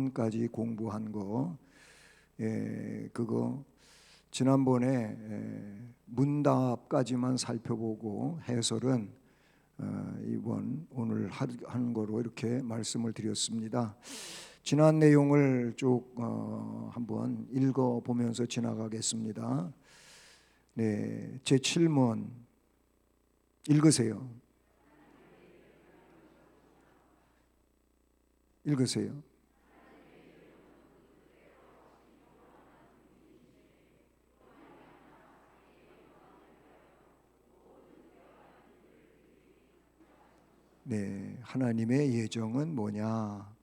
11문까지 공부한 거, 그거 지난번에 문답까지만 살펴보고 해설은 오늘 한 거로 이렇게 말씀을 드렸습니다. 지난 내용을 쭉 한번 읽어보면서 지나가겠습니다. 네, 제 7문 읽으세요. 읽으세요. 네, 하나님의 예정은 뭐냐?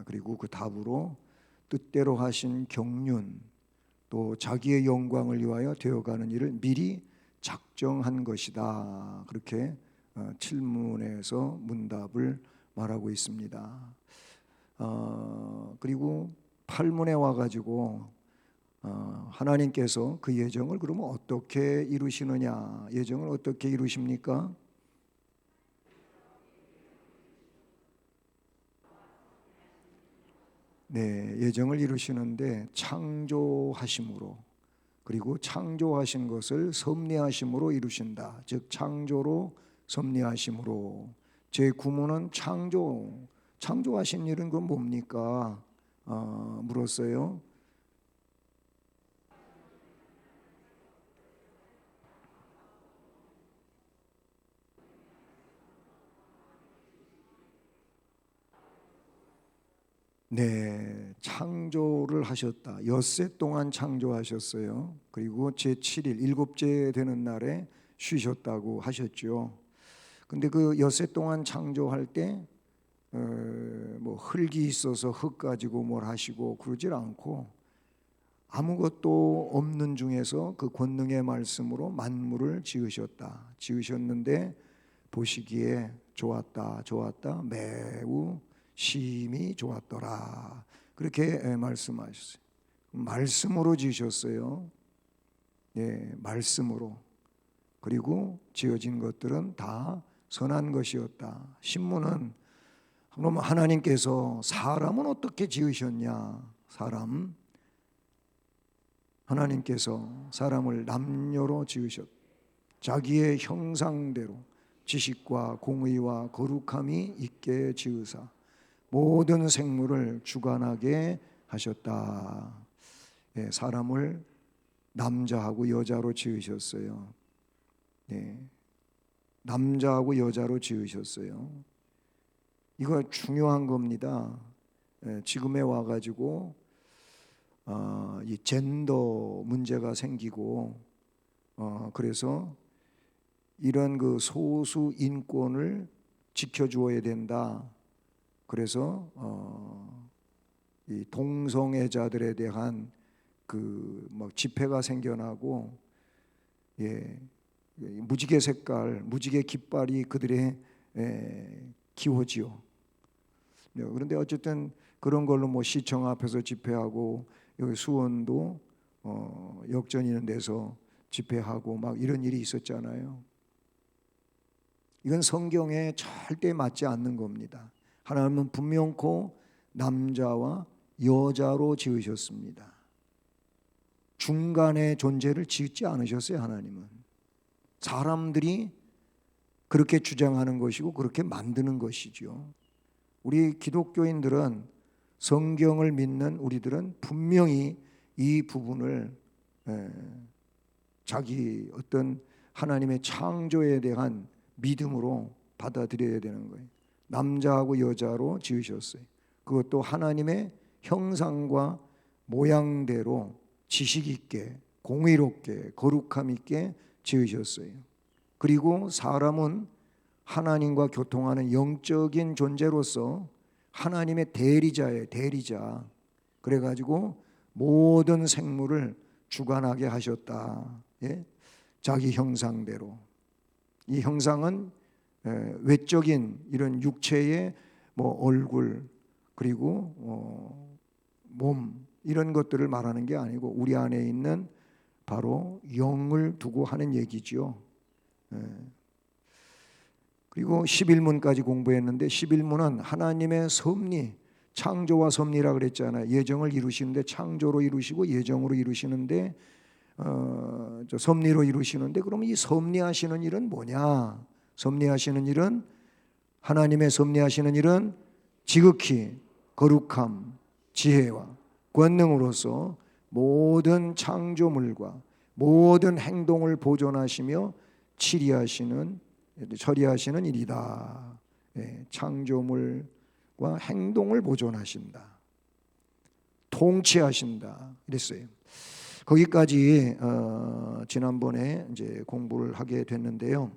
그리고 그 답으로 뜻대로 하신 경륜, 또 자기의 영광을 위하여 되어가는 일을 미리 작정한 것이다. 그렇게 7문에서 문답을 말하고 있습니다. 그리고 8문에 와가지고 하나님께서 그 예정을 그러면 어떻게 이루시느냐? 예정을 어떻게 이루십니까? 네, 예정을 이루시는데 창조하심으로, 그리고 창조하신 것을 섭리하심으로 이루신다. 즉 창조로 섭리하심으로. 제 구문은 창조하신 일은 그건 뭡니까? 물었어요. 네, 창조를 하셨다. 엿새 동안 창조하셨어요. 그리고 제7일, 일곱째 되는 날에 쉬셨다고 하셨죠. 근데 그 엿새 동안 창조할 때 뭐 흙이 있어서 흙 가지고 뭘 하시고 그러질 않고, 아무것도 없는 중에서 그 권능의 말씀으로 만물을 지으셨는데 보시기에 좋았다, 매우 심히 좋았더라. 그렇게 말씀하셨어요. 말씀으로 지으셨어요. 예, 말씀으로. 그리고 지어진 것들은 다 선한 것이었다. 신문은 그럼 하나님께서 사람은 어떻게 지으셨냐? 하나님께서 사람을 남녀로 지으셨다. 자기의 형상대로 지식과 공의와 거룩함이 있게 지으사 모든 생물을 주관하게 하셨다. 예, 사람을 남자하고 여자로 지으셨어요. 예, 남자하고 여자로 지으셨어요. 이거 중요한 겁니다. 예, 지금에 와가지고 이 젠더 문제가 생기고, 그래서 이런 그 소수 인권을 지켜주어야 된다. 그래서 이 동성애자들에 대한 그 막 집회가 생겨나고, 예, 무지개 깃발이 그들의 기호지요. 그런데 어쨌든 그런 걸로 뭐 시청 앞에서 집회하고, 여기 수원도 역전 있는 데서 집회하고 막 이런 일이 있었잖아요. 이건 성경에 절대 맞지 않는 겁니다. 하나님은 분명코 남자와 여자로 지으셨습니다. 중간의 존재를 짓지 않으셨어요. 하나님은 사람들이 그렇게 주장하는 것이고 그렇게 만드는 것이죠. 우리 기독교인들은, 성경을 믿는 우리들은 분명히 이 부분을 자기 어떤 하나님의 창조에 대한 믿음으로 받아들여야 되는 거예요. 남자하고 여자로 지으셨어요. 그것도 하나님의 형상과 모양대로 지식 있게, 공의롭게, 거룩함 있게 지으셨어요. 그리고 사람은 하나님과 교통하는 영적인 존재로서 하나님의 대리자. 그래가지고 모든 생물을 주관하게 하셨다. 예? 자기 형상대로. 이 형상은 외적인 이런 육체의 뭐 얼굴, 그리고 몸, 이런 것들을 말하는 게 아니고 우리 안에 있는 바로 영을 두고 하는 얘기죠. 그리고 11문까지 공부했는데 11문은 하나님의 섭리, 창조와 섭리라 그랬잖아요. 예정을 이루시는데 창조로 이루시고 예정으로 이루시는데 섭리로 이루시는데, 그러면 이 섭리하시는 일은 뭐냐? 섭리하시는 일은, 하나님의 섭리하시는 일은 지극히 거룩함, 지혜와 권능으로서 모든 창조물과 모든 행동을 보존하시며 처리하시는 일이다. 창조물과 행동을 보존하신다, 통치하신다 그랬어요. 거기까지 지난번에 이제 공부를 하게 됐는데요.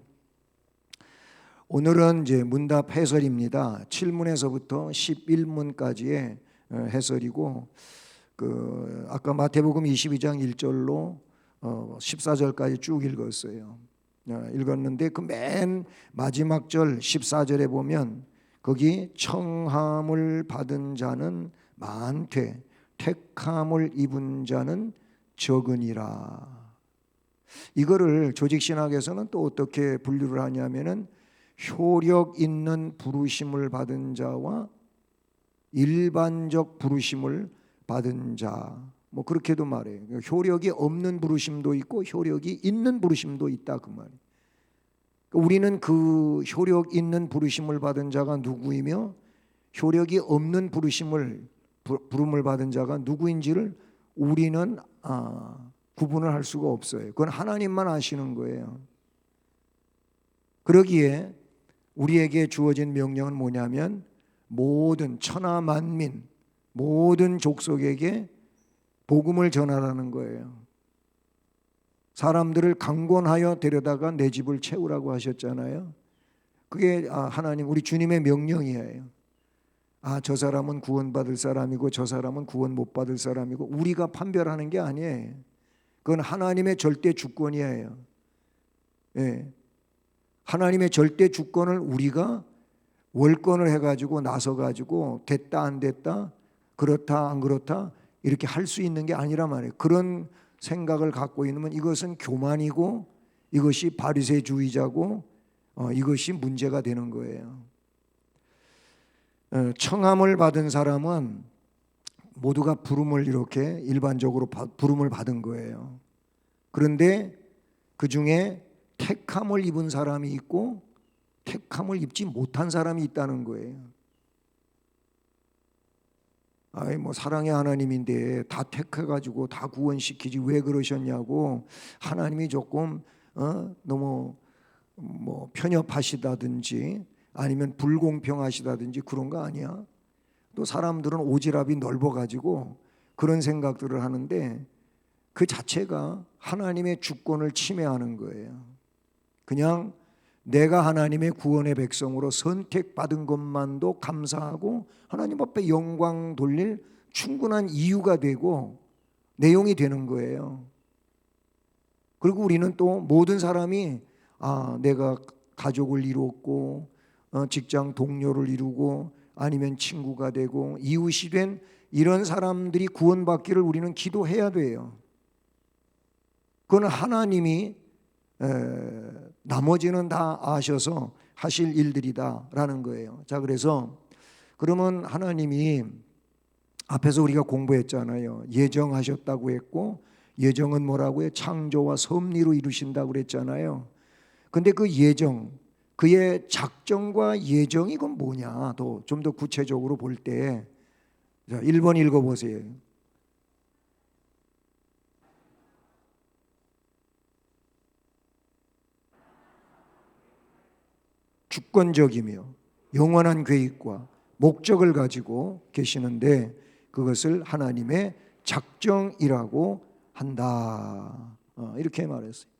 오늘은 이제 문답 해설입니다. 7문에서부터 11문까지의 해설이고, 아까 마태복음 22장 1절로 14절까지 쭉 읽었어요. 읽었는데 그 맨 마지막 절 14절에 보면 거기 청함을 받은 자는 많되 택함을 입은 자는 적으니라. 이거를 조직신학에서는 또 어떻게 분류를 하냐면은 효력 있는 부르심을 받은 자와 일반적 부르심을 받은 자, 뭐 그렇게도 말해요. 효력이 없는 부르심도 있고 효력이 있는 부르심도 있다 그 말이에요. 우리는 그 효력 있는 부르심을 받은 자가 누구이며 효력이 없는 부름을 받은 자가 누구인지를 우리는 구분을 할 수가 없어요. 그건 하나님만 아시는 거예요. 그러기에 우리에게 주어진 명령은 뭐냐면 모든 천하 만민, 모든 족속에게 복음을 전하라는 거예요. 사람들을 강권하여 데려다가 내 집을 채우라고 하셨잖아요. 그게 하나님, 우리 주님의 명령이에요. 저 사람은 구원받을 사람이고 저 사람은 구원 못 받을 사람이고 우리가 판별하는 게 아니에요. 그건 하나님의 절대 주권이에요. 하나님의 절대 주권을 우리가 월권을 해가지고 나서가지고 됐다 안 됐다, 그렇다 안 그렇다 이렇게 할 수 있는 게 아니란 말이에요. 그런 생각을 갖고 있으면 이것은 교만이고 이것이 바리새주의자고 이것이 문제가 되는 거예요. 청함을 받은 사람은 모두가 부름을 이렇게 일반적으로 부름을 받은 거예요. 그런데 그 중에 택함을 입은 사람이 있고 택함을 입지 못한 사람이 있다는 거예요. 뭐 사랑의 하나님인데 다 택해가지고 다 구원시키지 왜 그러셨냐고 하나님이 조금 너무 뭐 편협하시다든지 아니면 불공평하시다든지 그런 거 아니야? 또 사람들은 오지랖이 넓어가지고 그런 생각들을 하는데 그 자체가 하나님의 주권을 침해하는 거예요. 그냥 내가 하나님의 구원의 백성으로 선택받은 것만도 감사하고 하나님 앞에 영광 돌릴 충분한 이유가 되고 내용이 되는 거예요. 그리고 우리는 또 모든 사람이 내가 가족을 이뤘고 직장 동료를 이루고 아니면 친구가 되고 이웃이 된 이런 사람들이 구원받기를 우리는 기도해야 돼요. 그건 하나님이 나머지는 다 아셔서 하실 일들이다라는 거예요. 자, 그래서 그러면 하나님이 앞에서 우리가 공부했잖아요. 예정하셨다고 했고 예정은 뭐라고 해요? 창조와 섭리로 이루신다고 그랬잖아요. 근데 그 예정, 그의 작정과 예정이 그건 뭐냐? 좀 더 구체적으로 볼 때 1번 읽어보세요. 주권적이며 영원한 계획과 목적을 가지고 계시는데 그것을 하나님의 작정이라고 한다. 이렇게 말했어요.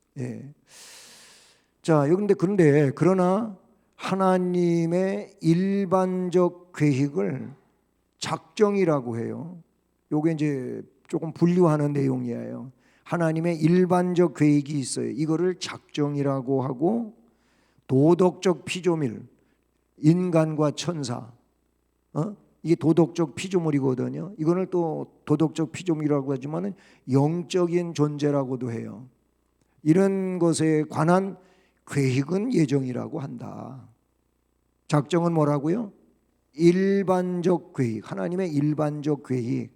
자, 그런데 그러나 하나님의 일반적 계획을 작정이라고 해요. 요게 이제 조금 분류하는 내용이에요. 하나님의 일반적 계획이 있어요. 이거를 작정이라고 하고 도덕적 피조물, 인간과 천사, 이게 도덕적 피조물이거든요. 이거를 또 도덕적 피조물이라고 하지만은 영적인 존재라고도 해요. 이런 것에 관한 계획은 예정이라고 한다. 작정은 뭐라고요? 일반적 계획, 하나님의 일반적 계획.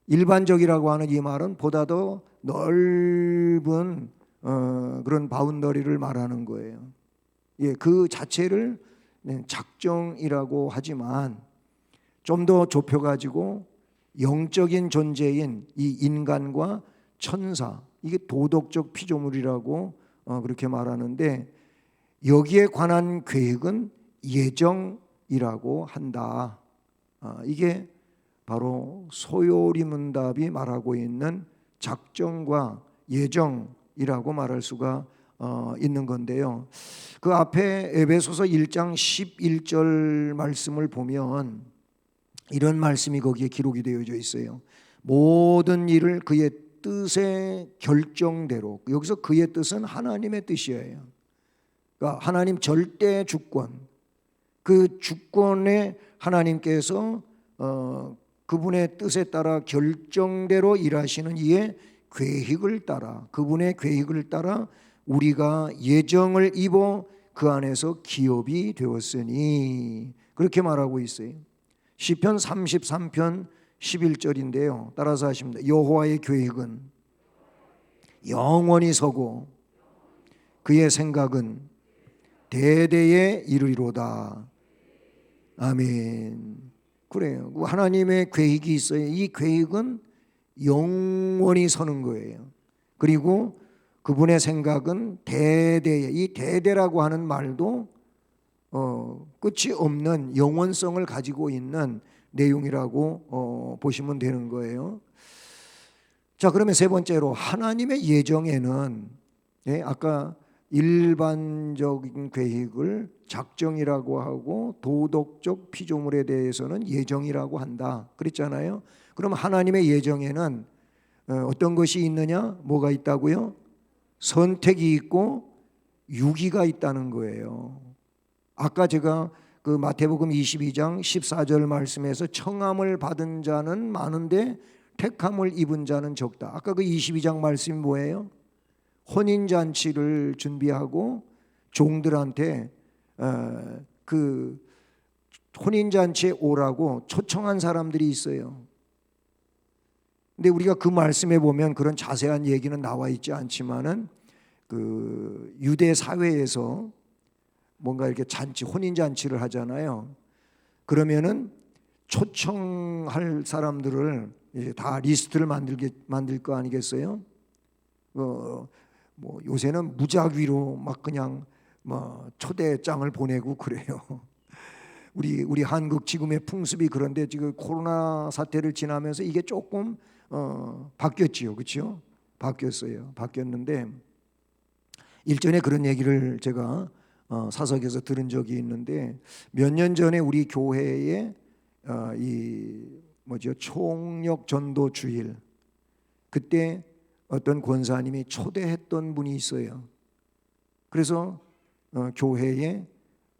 일반적이라고 하는 이 말은 보다 더 넓은 그런 바운더리를 말하는 거예요. 예, 그 자체를 작정이라고 하지만 좀 더 좁혀가지고 영적인 존재인 이 인간과 천사, 이게 도덕적 피조물이라고 그렇게 말하는데, 여기에 관한 계획은 예정이라고 한다. 이게 바로 소요리 문답이 말하고 있는 작정과 예정이라고 말할 수가 있는 건데요. 그 앞에 에베소서 1장 11절 말씀을 보면 이런 말씀이 거기에 기록이 되어져 있어요. 모든 일을 그의 뜻의 결정대로, 여기서 그의 뜻은 하나님의 뜻이에요. 그러니까 하나님 절대 주권, 그 주권에 하나님께서 그분의 뜻에 따라 결정대로 일하시는 이의 계획을 따라, 그분의 계획을 따라 우리가 예정을 입어 그 안에서 기업이 되었으니, 그렇게 말하고 있어요. 시편 33편 11절인데요. 따라서 하십니다. 여호와의 계획은 영원히 서고 그의 생각은 대대에 이르리로다. 아멘. 그래요. 하나님의 계획이 있어요. 이 계획은 영원히 서는 거예요. 그리고 그분의 생각은 대대에, 이 대대라고 하는 말도 끝이 없는 영원성을 가지고 있는 내용이라고 보시면 되는 거예요. 자, 그러면 세 번째로 하나님의 예정에는, 아까 일반적인 계획을 작정이라고 하고 도덕적 피조물에 대해서는 예정이라고 한다 그랬잖아요. 그럼 하나님의 예정에는 어떤 것이 있느냐? 뭐가 있다고요? 선택이 있고 유기가 있다는 거예요. 아까 제가 그 마태복음 22장 14절 말씀에서 청함을 받은 자는 많은데 택함을 입은 자는 적다. 아까 그 22장 말씀이 뭐예요? 혼인잔치를 준비하고 종들한테 그 혼인잔치에 오라고 초청한 사람들이 있어요. 근데 우리가 그 말씀에 보면 그런 자세한 얘기는 나와 있지 않지만은 그 유대 사회에서 뭔가 이렇게 잔치, 혼인잔치를 하잖아요. 그러면은 초청할 사람들을 이제 다 리스트를 만들 거 아니겠어요? 뭐 요새는 무작위로 막 그냥 뭐 초대장을 보내고 그래요. 우리 한국 지금의 풍습이 그런데 지금 코로나 사태를 지나면서 이게 조금 바뀌었지요, 그렇죠? 바뀌었어요. 바뀌었는데 일전에 그런 얘기를 제가 사석에서 들은 적이 있는데, 몇 년 전에 우리 교회에 총력 전도 주일, 그때 어떤 권사님이 초대했던 분이 있어요. 그래서 교회에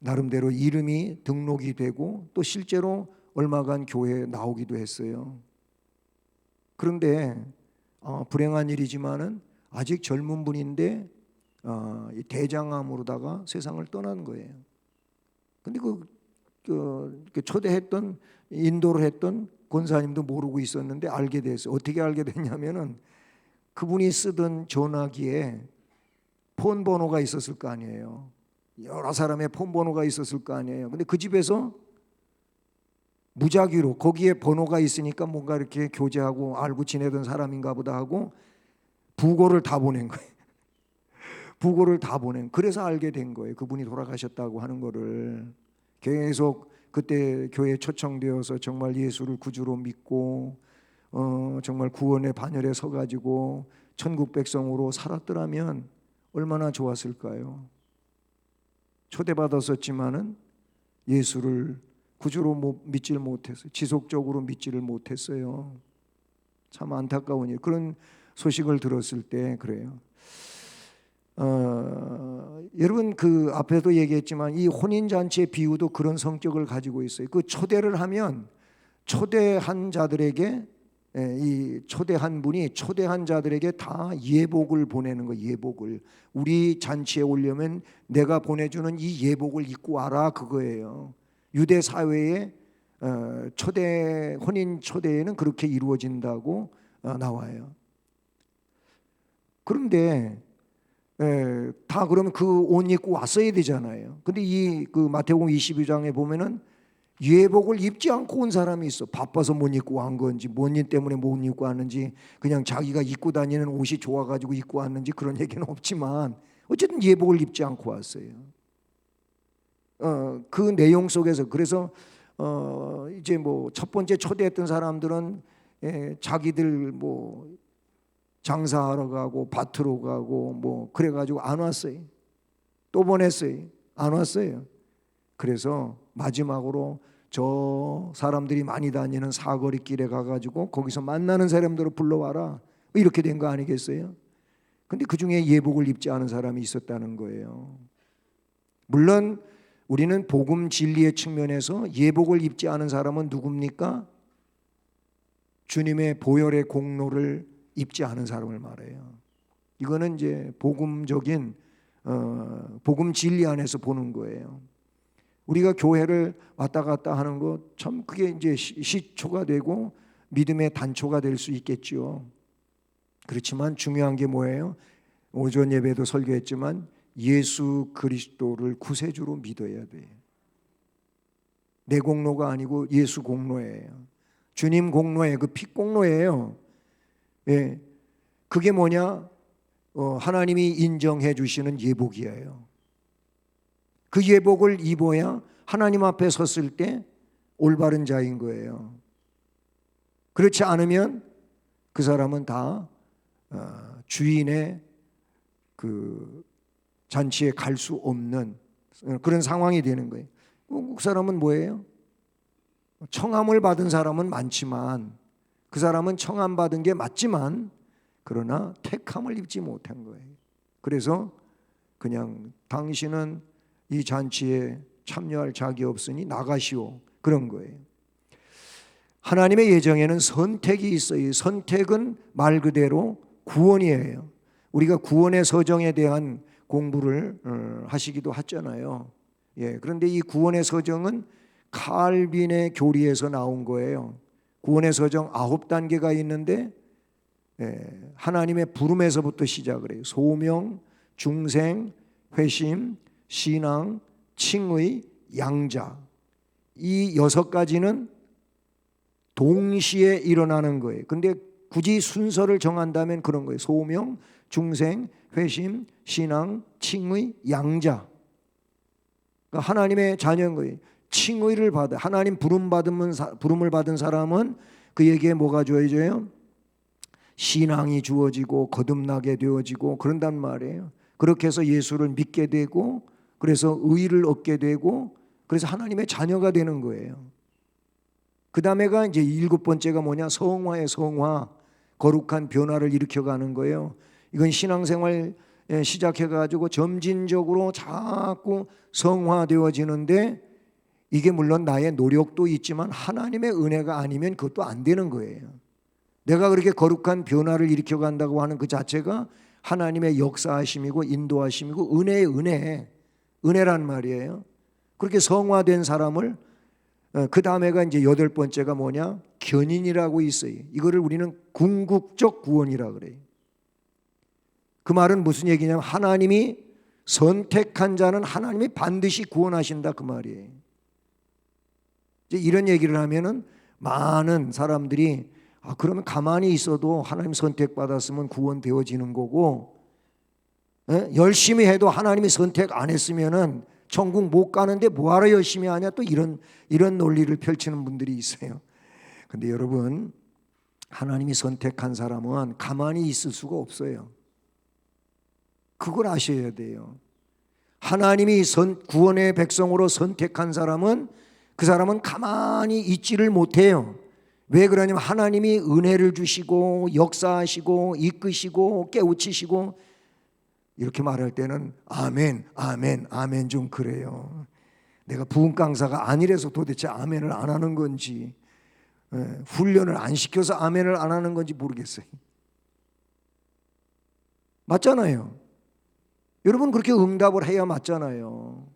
나름대로 이름이 등록이 되고 또 실제로 얼마간 교회에 나오기도 했어요. 그런데 불행한 일이지만은 아직 젊은 분인데 대장암으로다가 세상을 떠난 거예요. 근데 그 초대했던, 인도를 했던 권사님도 모르고 있었는데 알게 됐어요. 어떻게 알게 됐냐면은 그분이 쓰던 전화기에 폰 번호가 있었을 거 아니에요. 여러 사람의 폰 번호가 있었을 거 아니에요. 근데 그 집에서 무작위로 거기에 번호가 있으니까 뭔가 이렇게 교제하고 알고 지내던 사람인가 보다 하고 부고를 다 보낸 거예요. 부고를 다 보낸. 그래서 알게 된 거예요. 그분이 돌아가셨다고 하는 거를. 계속 그때 교회에 초청되어서 정말 예수를 구주로 믿고 정말 구원의 반열에 서가지고 천국 백성으로 살았더라면 얼마나 좋았을까요? 초대받았었지만은 예수를 구주로 믿지를 못했어요. 지속적으로 믿지를 못했어요. 참 안타까운 일. 그런 소식을 들었을 때 그래요. 여러분 그 앞에도 얘기했지만 이 혼인잔치의 비유도 그런 성격을 가지고 있어요. 그 초대를 하면 초대한 자들에게, 이 초대한 분이 초대한 자들에게 다 예복을 보내는 거예요. 예복을. 우리 잔치에 오려면 내가 보내주는 이 예복을 입고 와라, 그거예요. 유대 사회의 초대 혼인 초대에는 그렇게 이루어진다고 나와요. 그런데 다 그러면 그 옷 입고 왔어야 되잖아요. 근데 이 그 마태복음 22장에 보면은 예복을 입지 않고 온 사람이 있어. 바빠서 못 입고 온 건지, 뭔 일 때문에 못 입고 왔는지, 그냥 자기가 입고 다니는 옷이 좋아가지고 입고 왔는지 그런 얘기는 없지만 어쨌든 예복을 입지 않고 왔어요. 그 내용 속에서 그래서 이제 뭐 첫 번째 초대했던 사람들은 자기들 뭐 장사하러 가고 밭으로 가고 뭐 그래가지고 안 왔어요. 또 보냈어요. 안 왔어요. 그래서 마지막으로 저 사람들이 많이 다니는 사거리 길에 가가지고 거기서 만나는 사람들을 불러와라, 이렇게 된 거 아니겠어요? 근데 그 중에 예복을 입지 않은 사람이 있었다는 거예요. 물론 우리는 복음 진리의 측면에서 예복을 입지 않은 사람은 누굽니까? 주님의 보혈의 공로를 입지 않은 사람을 말해요. 이거는 이제 복음적인 복음 진리 안에서 보는 거예요. 우리가 교회를 왔다 갔다 하는 것 참 그게 이제 시초가 되고 믿음의 단초가 될 수 있겠죠. 그렇지만 중요한 게 뭐예요? 오전 예배도 설교했지만 예수 그리스도를 구세주로 믿어야 돼요. 내 공로가 아니고 예수 공로예요. 주님 공로예요. 그 피 공로예요. 예, 그게 뭐냐? 하나님이 인정해 주시는 예복이에요. 그 예복을 입어야 하나님 앞에 섰을 때 올바른 자인 거예요. 그렇지 않으면 그 사람은 다 주인의 그 잔치에 갈 수 없는 그런 상황이 되는 거예요. 그 사람은 뭐예요? 청함을 받은 사람은 많지만, 그 사람은 청함 받은 게 맞지만 그러나 택함을 입지 못한 거예요. 그래서 그냥 당신은 이 잔치에 참여할 자격이 없으니 나가시오, 그런 거예요. 하나님의 예정에는 선택이 있어요. 선택은 말 그대로 구원이에요. 우리가 구원의 서정에 대한 공부를 하시기도 하잖아요. 예, 그런데 이 구원의 서정은 칼빈의 교리에서 나온 거예요. 구원의 서정 9단계가 있는데 하나님의 부름에서부터 시작을 해요. 소명, 중생, 회심, 신앙, 칭의, 양자. 이 6가지는 동시에 일어나는 거예요. 근데 굳이 순서를 정한다면 그런 거예요. 소명, 중생, 회심, 신앙, 칭의, 양자. 그러니까 하나님의 자녀인 거예요. 칭의를 받아, 하나님 부름을 받은 사람은 그에게 뭐가 주어져요? 신앙이 주어지고 거듭나게 되어지고 그런단 말이에요. 그렇게 해서 예수를 믿게 되고, 그래서 의를 얻게 되고, 그래서 하나님의 자녀가 되는 거예요. 그 다음에가 이제 7번째가 뭐냐? 성화의 성화, 거룩한 변화를 일으켜가는 거예요. 이건 신앙생활 시작해가지고 점진적으로 자꾸 성화되어지는데, 이게 물론 나의 노력도 있지만 하나님의 은혜가 아니면 그것도 안 되는 거예요. 내가 그렇게 거룩한 변화를 일으켜간다고 하는 그 자체가 하나님의 역사하심이고 인도하심이고 은혜란 말이에요. 그렇게 성화된 사람을 그 다음에가 이제 8번째가 뭐냐? 견인이라고 있어요. 이거를 우리는 궁극적 구원이라 그래요. 그 말은 무슨 얘기냐면 하나님이 선택한 자는 하나님이 반드시 구원하신다, 그 말이에요. 이제 이런 얘기를 하면은 많은 사람들이 그러면 가만히 있어도 하나님 선택받았으면 구원되어지는 거고, 열심히 해도 하나님이 선택 안 했으면은 천국 못 가는데 뭐하러 열심히 하냐, 또 이런 논리를 펼치는 분들이 있어요. 근데 여러분, 하나님이 선택한 사람은 가만히 있을 수가 없어요. 그걸 아셔야 돼요. 하나님이 구원의 백성으로 선택한 사람은 그 사람은 가만히 있지를 못해요. 왜 그러냐면 하나님이 은혜를 주시고 역사하시고 이끄시고 깨우치시고, 이렇게 말할 때는 아멘, 아멘, 아멘 좀 그래요. 내가 부흥 강사가 아니라서 도대체 아멘을 안 하는 건지, 훈련을 안 시켜서 아멘을 안 하는 건지 모르겠어요. 맞잖아요. 여러분 그렇게 응답을 해야 맞잖아요.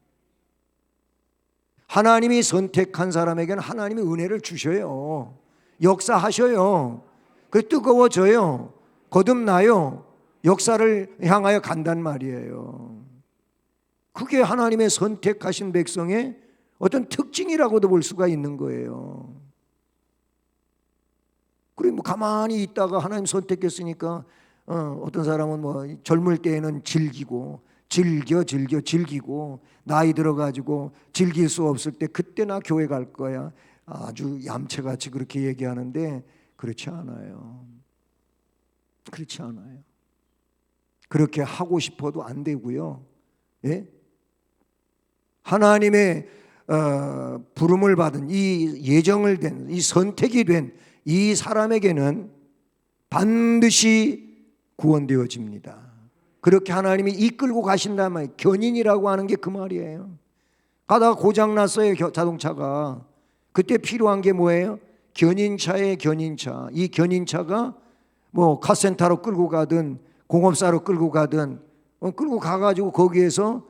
하나님이 선택한 사람에게는 하나님이 은혜를 주셔요. 역사하셔요. 그 뜨거워져요. 거듭나요. 역사를 향하여 간단 말이에요. 그게 하나님의 선택하신 백성의 어떤 특징이라고도 볼 수가 있는 거예요. 그리고 뭐 가만히 있다가 하나님 선택했으니까 어떤 사람은 뭐 젊을 때에는 즐기고 즐기고 나이 들어가지고 즐길 수 없을 때 그때나 교회 갈 거야. 아주 얌체같이 그렇게 얘기하는데 그렇지 않아요. 그렇지 않아요. 그렇게 하고 싶어도 안 되고요. 예? 하나님의 부름을 받은 이 예정을 된 이 선택이 된 이 사람에게는 반드시 구원되어집니다. 그렇게 하나님이 이끌고 가신단 말이에요. 견인이라고 하는 게 그 말이에요. 가다가 고장났어요, 자동차가. 그때 필요한 게 뭐예요? 견인차예요, 견인차. 이 견인차가 뭐 카센터로 끌고 가든 공업사로 끌고 가든 끌고 가가지고 거기에서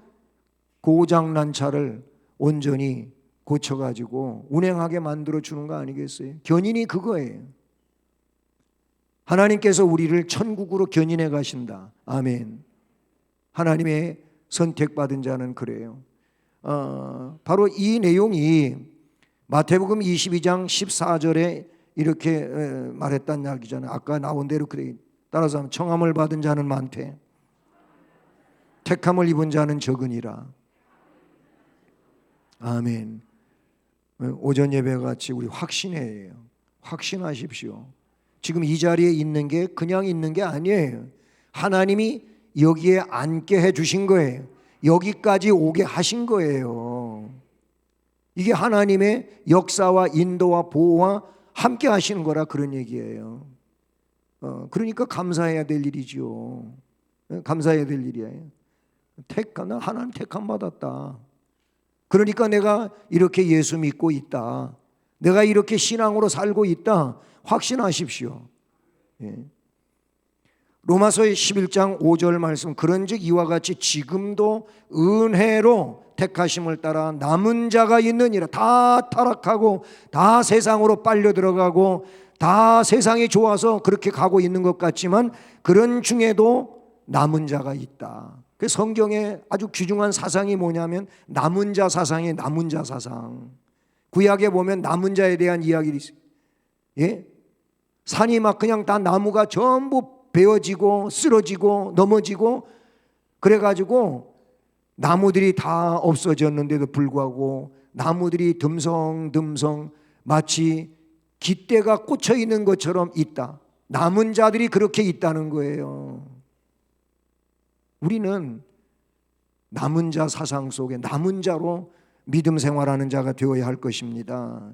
고장난 차를 온전히 고쳐가지고 운행하게 만들어 주는 거 아니겠어요? 견인이 그거예요. 하나님께서 우리를 천국으로 견인해 가신다. 아멘. 하나님의 선택받은 자는 그래요. 바로 이 내용이 마태복음 22장 14절에 이렇게 말했단 이야기잖아요. 아까 나온 대로 그래. 따라서 하면 청함을 받은 자는 많되 택함을 입은 자는 적으니라. 아멘. 오전 예배 같이 우리 확신해요. 확신하십시오. 지금 이 자리에 있는 게 그냥 있는 게 아니에요. 하나님이 여기에 앉게 해 주신 거예요. 여기까지 오게 하신 거예요. 이게 하나님의 역사와 인도와 보호와 함께 하시는 거라 그런 얘기예요. 그러니까 감사해야 될 일이죠. 감사해야 될 일이에요. 나 하나님 택함 받았다. 그러니까 내가 이렇게 예수 믿고 있다. 내가 이렇게 신앙으로 살고 있다. 확신하십시오. 예. 로마서의 11장 5절 말씀, 그런즉 이와 같이 지금도 은혜로 택하심을 따라 남은 자가 있느니라. 다 타락하고 다 세상으로 빨려 들어가고 다 세상이 좋아서 그렇게 가고 있는 것 같지만 그런 중에도 남은 자가 있다. 그 성경에 아주 귀중한 사상이 뭐냐면 남은 자 사상이에요. 남은 자 사상. 구약에 보면 남은 자에 대한 이야기가 있어요. 예? 산이 막 그냥 다 나무가 전부 베어지고 쓰러지고 넘어지고 그래가지고 나무들이 다 없어졌는데도 불구하고 나무들이 듬성듬성 마치 깃대가 꽂혀 있는 것처럼 있다. 남은 자들이 그렇게 있다는 거예요. 우리는 남은 자 사상 속에 남은 자로 믿음 생활하는 자가 되어야 할 것입니다.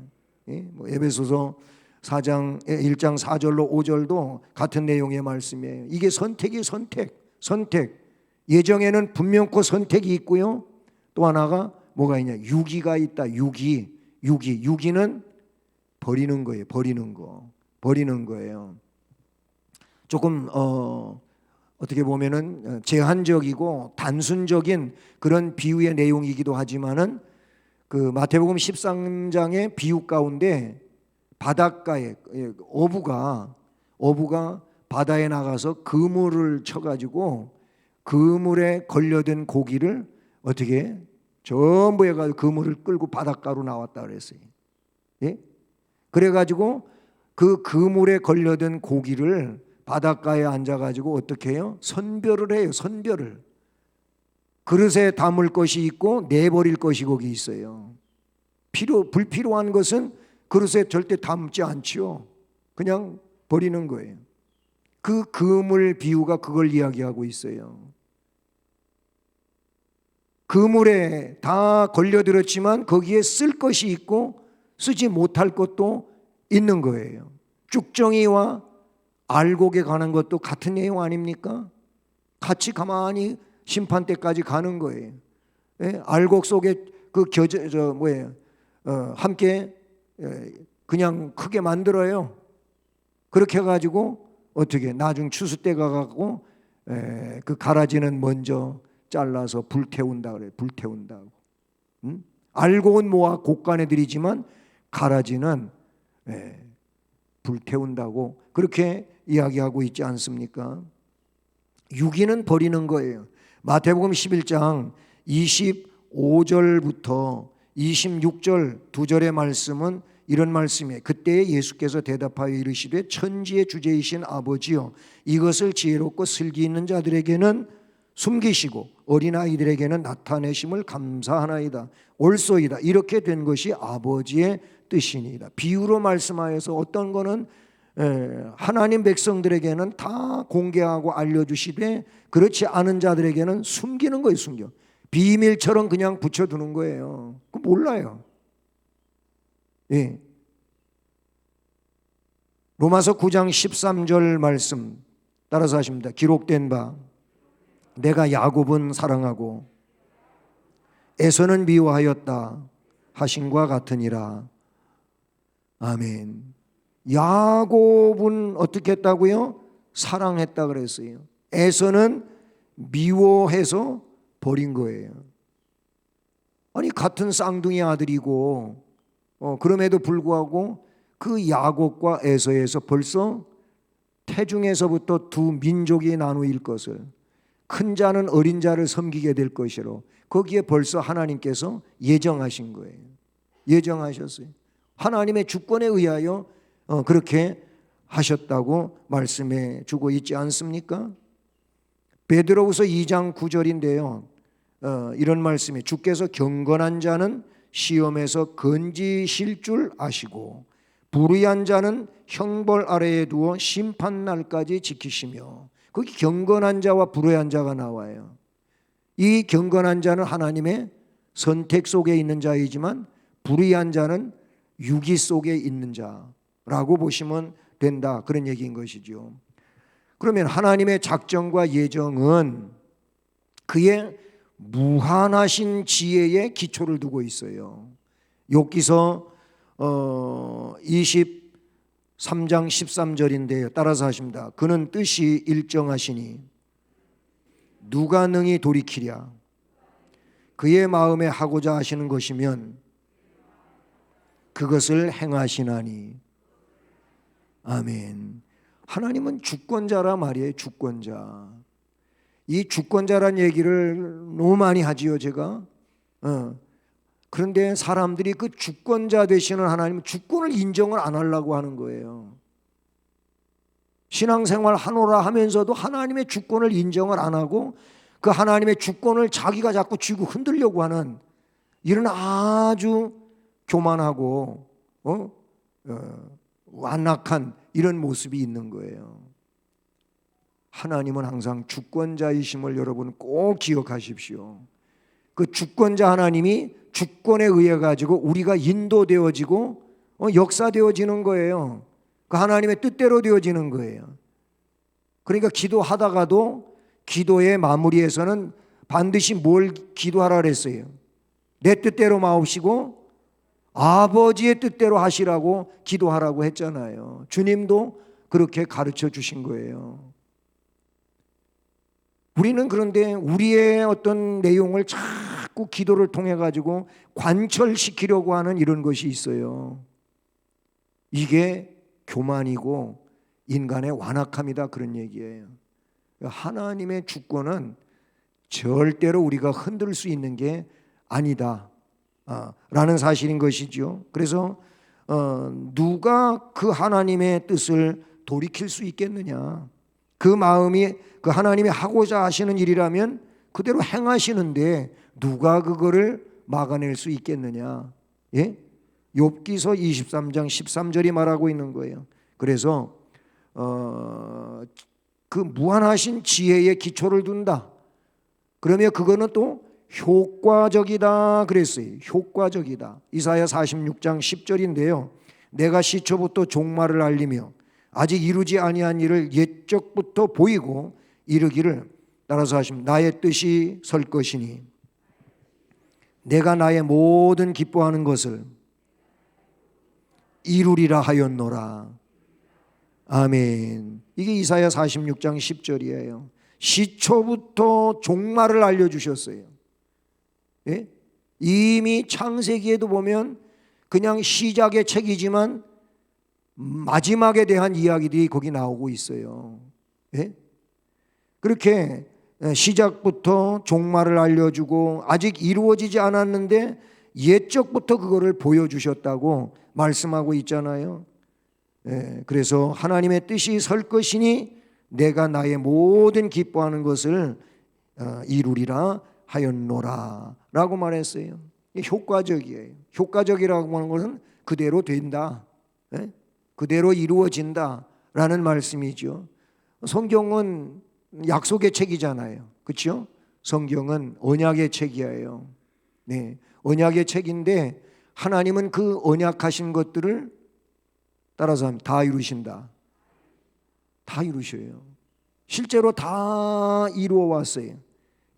예? 뭐 에베소서 4장 1장 4절로 5절도 같은 내용의 말씀이에요. 이게 선택이 선택. 예정에는 분명코 선택이 있고요. 또 하나가 뭐가 있냐? 유기가 있다. 유기는 버리는 거예요. 버리는 거예요. 조금 어떻게 보면은 제한적이고 단순적인 그런 비유의 내용이기도 하지만은 그 마태복음 13장의 비유 가운데 바닷가에 어부가 바다에 나가서 그물을 쳐가지고 그물에 걸려든 고기를 어떻게 전부 해가지고 그물을 끌고 바닷가로 나왔다 그랬어요. 예? 그래가지고 그 그물에 걸려든 고기를 바닷가에 앉아가지고 어떻게 해요? 선별을 해요. 선별을. 그릇에 담을 것이 있고 내버릴 것이 거기 있어요. 불필요한 것은 그릇에 절대 담지 않지요. 그냥 버리는 거예요. 그 그물 비유가 그걸 이야기하고 있어요. 그물에 다 걸려들었지만 거기에 쓸 것이 있고 쓰지 못할 것도 있는 거예요. 쭉정이와 알곡에 관한 것도 같은 내용 아닙니까? 같이 가만히 심판 때까지 가는 거예요. 예? 알곡 속에 그 함께 그냥 크게 만들어요. 그렇게 해가지고 어떻게 나중 추수 때 가갖고 그 가라지는 먼저 잘라서 불태운다 그래. 불태운다고. 알고 온 모아 곡간에 들이지만 가라지는 불태운다고 그렇게 이야기하고 있지 않습니까? 유기는 버리는 거예요. 마태복음 11장 25절부터 26절 두 절의 말씀은 이런 말씀이에요. 그때 예수께서 대답하여 이르시되 천지의 주제이신 아버지여 이것을 지혜롭고 슬기 있는 자들에게는 숨기시고 어린아이들에게는 나타내심을 감사하나이다. 옳소이다. 이렇게 된 것이 아버지의 뜻이니이다. 비유로 말씀하여서 어떤 거는 하나님 백성들에게는 다 공개하고 알려주시되 그렇지 않은 자들에게는 숨기는 거예요. 숨겨. 비밀처럼 그냥 붙여두는 거예요. 그 몰라요. 예. 로마서 9장 13절 말씀 따라서 하십니다. 기록된 바 내가 야곱은 사랑하고 에서는 미워하였다 하신과 같으니라. 아멘. 야곱은 어떻게 했다고요? 사랑했다 그랬어요. 에서는 미워해서 버린 거예요. 아니 같은 쌍둥이 아들이고 그럼에도 불구하고 그 야곱과 에서에서 벌써 태중에서부터 두 민족이 나누일 것을, 큰 자는 어린 자를 섬기게 될 것이로 거기에 벌써 하나님께서 예정하신 거예요. 예정하셨어요. 하나님의 주권에 의하여 그렇게 하셨다고 말씀해 주고 있지 않습니까? 베드로후서 2장 9절인데요. 이런 말씀이 주께서 경건한 자는 시험에서 건지실 줄 아시고 불의한 자는 형벌 아래에 두어 심판날까지 지키시며, 거기 경건한 자와 불의한 자가 나와요. 이 경건한 자는 하나님의 선택 속에 있는 자이지만 불의한 자는 유기 속에 있는 자라고 보시면 된다, 그런 얘기인 것이죠. 그러면 하나님의 작정과 예정은 그의 무한하신 지혜에 기초를 두고 있어요. 욥기서 23장 13절인데요. 따라서 하십니다. 그는 뜻이 일정하시니 누가 능히 돌이키랴. 그의 마음에 하고자 하시는 것이면 그것을 행하시나니. 아멘. 하나님은 주권자라 말이에요. 주권자. 이 주권자란 얘기를 너무 많이 하지요, 제가. 그런데 사람들이 그 주권자 되시는 하나님 주권을 인정을 안 하려고 하는 거예요. 신앙생활 하노라 하면서도 하나님의 주권을 인정을 안 하고 그 하나님의 주권을 자기가 자꾸 쥐고 흔들려고 하는 이런 아주 교만하고 완악한 이런 모습이 있는 거예요. 하나님은 항상 주권자이심을 여러분 꼭 기억하십시오. 그 주권자 하나님이 주권에 의해 가지고 우리가 인도되어지고 역사되어지는 거예요. 그 하나님의 뜻대로 되어지는 거예요. 그러니까 기도하다가도 기도의 마무리에서는 반드시 뭘 기도하라 그랬어요? 내 뜻대로 마옵시고 아버지의 뜻대로 하시라고 기도하라고 했잖아요. 주님도 그렇게 가르쳐 주신 거예요. 우리는 그런데 우리의 어떤 내용을 자꾸 기도를 통해 가지고 관철시키려고 하는 이런 것이 있어요. 이게 교만이고 인간의 완악함이다, 그런 얘기예요. 하나님의 주권은 절대로 우리가 흔들 수 있는 게 아니다 라는 사실인 것이죠. 그래서 누가 그 하나님의 뜻을 돌이킬 수 있겠느냐. 그 마음이 그 하나님이 하고자 하시는 일이라면 그대로 행하시는데 누가 그거를 막아낼 수 있겠느냐. 예? 욥기서 23장 13절이 말하고 있는 거예요. 그래서 그 무한하신 지혜에 기초를 둔다. 그러면 그거는 또 효과적이다 그랬어요. 효과적이다. 이사야 46장 10절인데요. 내가 시초부터 종말을 알리며 아직 이루지 아니한 일을 옛적부터 보이고 이르기를, 따라서 하시면 나의 뜻이 설 것이니 내가 나의 모든 기뻐하는 것을 이루리라 하였노라. 아멘. 이게 이사야 46장 10절이에요. 시초부터 종말을 알려주셨어요. 예? 이미 창세기에도 보면 그냥 시작의 책이지만 마지막에 대한 이야기들이 거기 나오고 있어요. 예? 그렇게 시작부터 종말을 알려주고 아직 이루어지지 않았는데 옛적부터 그거를 보여주셨다고 말씀하고 있잖아요. 그래서 하나님의 뜻이 설 것이니 내가 나의 모든 기뻐하는 것을 이루리라 하였노라 라고 말했어요. 효과적이에요. 효과적이라고 하는 것은 그대로 된다, 그대로 이루어진다 라는 말씀이죠. 성경은 약속의 책이잖아요. 그렇죠? 성경은 언약의 책이에요. 네, 언약의 책인데 하나님은 그 언약하신 것들을 따라서 다 이루신다. 다 이루셔요. 실제로 다 이루어 왔어요.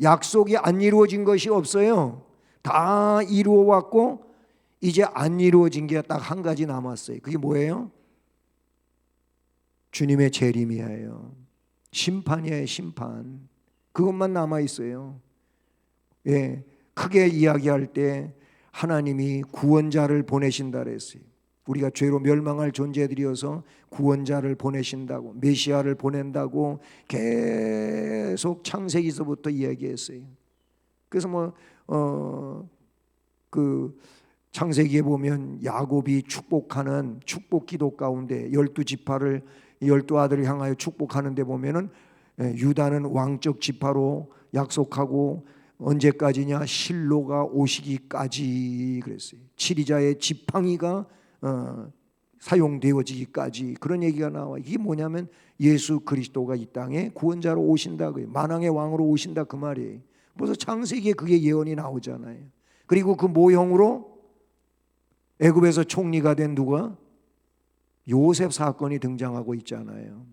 약속이 안 이루어진 것이 없어요. 다 이루어 왔고 이제 안 이루어진 게 딱 한 가지 남았어요. 그게 뭐예요? 주님의 재림이에요. 심판이에요. 심판. 그것만 남아 있어요. 예, 크게 이야기할 때 하나님이 구원자를 보내신다 그랬어요. 우리가 죄로 멸망할 존재들이어서 구원자를 보내신다고, 메시아를 보낸다고 계속 창세기서부터 이야기했어요. 그래서 그 창세기에 보면 야곱이 축복하는 축복 기도 가운데 12지파를 12아들을 향하여 축복하는데 보면은 유다는 왕적 지파로 약속하고 언제까지냐? 실로가 오시기까지 그랬어요. 치리자의 지팡이가 사용되어지기까지 그런 얘기가 나와. 이게 뭐냐면 예수 그리스도가 이 땅에 구원자로 오신다, 만왕의 왕으로 오신다 그 말이에요. 벌써 창세기에 그게 예언이 나오잖아요. 그리고 그 모형으로 애굽에서 총리가 된 누가? 요셉 사건이 등장하고 있잖아요.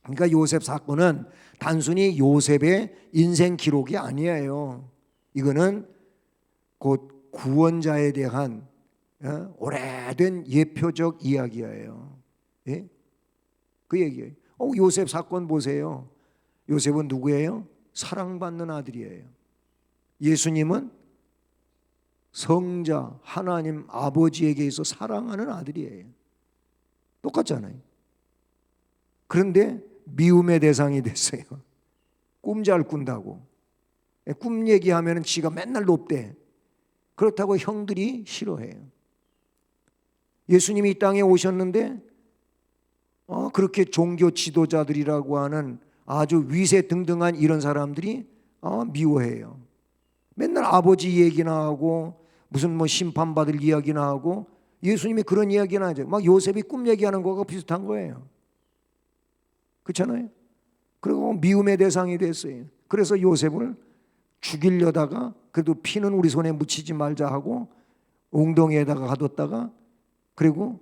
그러니까 요셉 사건은 단순히 요셉의 인생 기록이 아니에요. 이거는 곧 구원자에 대한 오래된 예표적 이야기예요. 예? 그 얘기예요. 요셉 사건 보세요. 요셉은 누구예요? 사랑받는 아들이에요. 예수님은 성자 하나님 아버지에게 있어 사랑하는 아들이에요. 똑같잖아요. 그런데 미움의 대상이 됐어요. 꿈 잘 꾼다고. 꿈 얘기하면 지가 맨날 높대. 그렇다고 형들이 싫어해요. 예수님이 이 땅에 오셨는데 그렇게 종교 지도자들이라고 하는 아주 위세등등한 이런 사람들이 미워해요. 맨날 아버지 얘기나 하고 무슨 심판받을 이야기나 하고 예수님이 그런 이야기나 하죠. 막 요셉이 꿈 얘기하는 거가 비슷한 거예요. 그렇잖아요. 그리고 미움의 대상이 됐어요. 그래서 요셉을 죽이려다가 그래도 피는 우리 손에 묻히지 말자 하고 웅덩이에다가 가뒀다가 그리고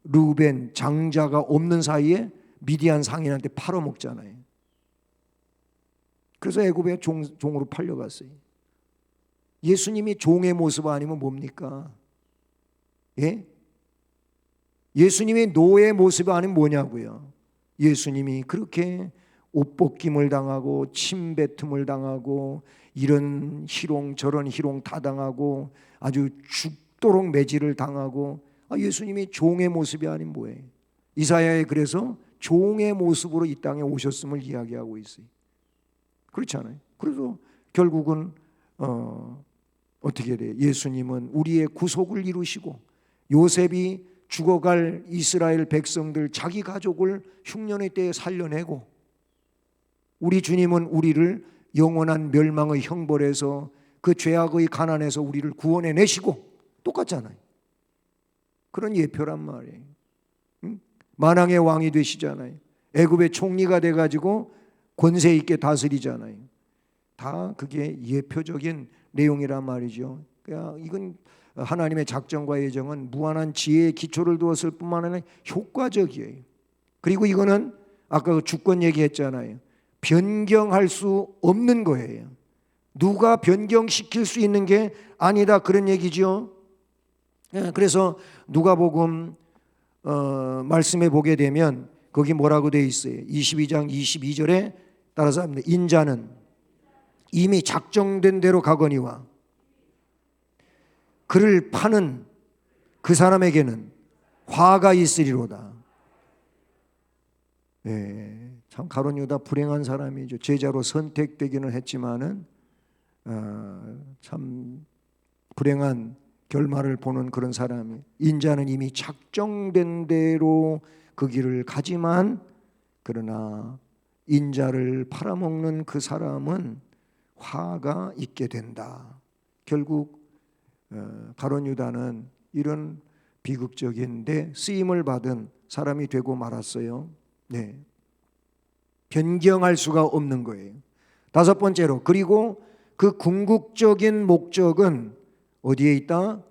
르우벤 장자가 없는 사이에 미디안 상인한테 팔아먹잖아요. 그래서 애굽에 종으로 팔려갔어요. 예수님이 종의 모습 아니면 뭡니까? 예? 예수님이 노예의 모습이 아니면 뭐냐고요? 예수님이 그렇게 옷벗김을 당하고 침뱉음을 당하고 이런 희롱 저런 희롱 다 당하고 아주 죽도록 매질을 당하고 예수님이 종의 모습이 아닌 뭐예요? 이사야에 그래서 종의 모습으로 이 땅에 오셨음을 이야기하고 있어요. 그렇지 않아요? 그래서 결국은 어떻게 돼요? 예수님은 우리의 구속을 이루시고 요셉이 죽어갈 이스라엘 백성들 자기 가족을 흉년의 때에 살려내고 우리 주님은 우리를 영원한 멸망의 형벌에서 그 죄악의 가난에서 우리를 구원해내시고 똑같잖아요. 그런 예표란 말이에요. 만왕의 왕이 되시잖아요. 애굽의 총리가 돼가지고 권세 있게 다스리잖아요. 다 그게 예표적인 내용이란 말이죠. 그러니까 이건 하나님의 작정과 예정은 무한한 지혜의 기초를 두었을 뿐만 아니라 효과적이에요. 그리고 이거는 아까 그 주권 얘기했잖아요. 변경할 수 없는 거예요. 누가 변경시킬 수 있는 게 아니다 그런 얘기죠. 그래서 누가복음 말씀에 보게 되면 거기 뭐라고 되어 있어요? 22장 22절에 따라서 인자는 이미 작정된 대로 가거니와 그를 파는 그 사람에게는 화가 있으리로다. 예, 참 가룟 유다 불행한 사람이죠. 제자로 선택되기는 했지만은 참 불행한 결말을 보는 그런 사람이, 인자는 이미 작정된 대로 그 길을 가지만 그러나 인자를 팔아먹는 그 사람은 화가 있게 된다. 결국 가룟 유다는 이런 비극적인데 쓰임을 받은 사람이 되고 말았어요. 네, 변경할 수가 없는 거예요. 다섯 번째로, 그리고 그 궁극적인 목적은 어디에 있다?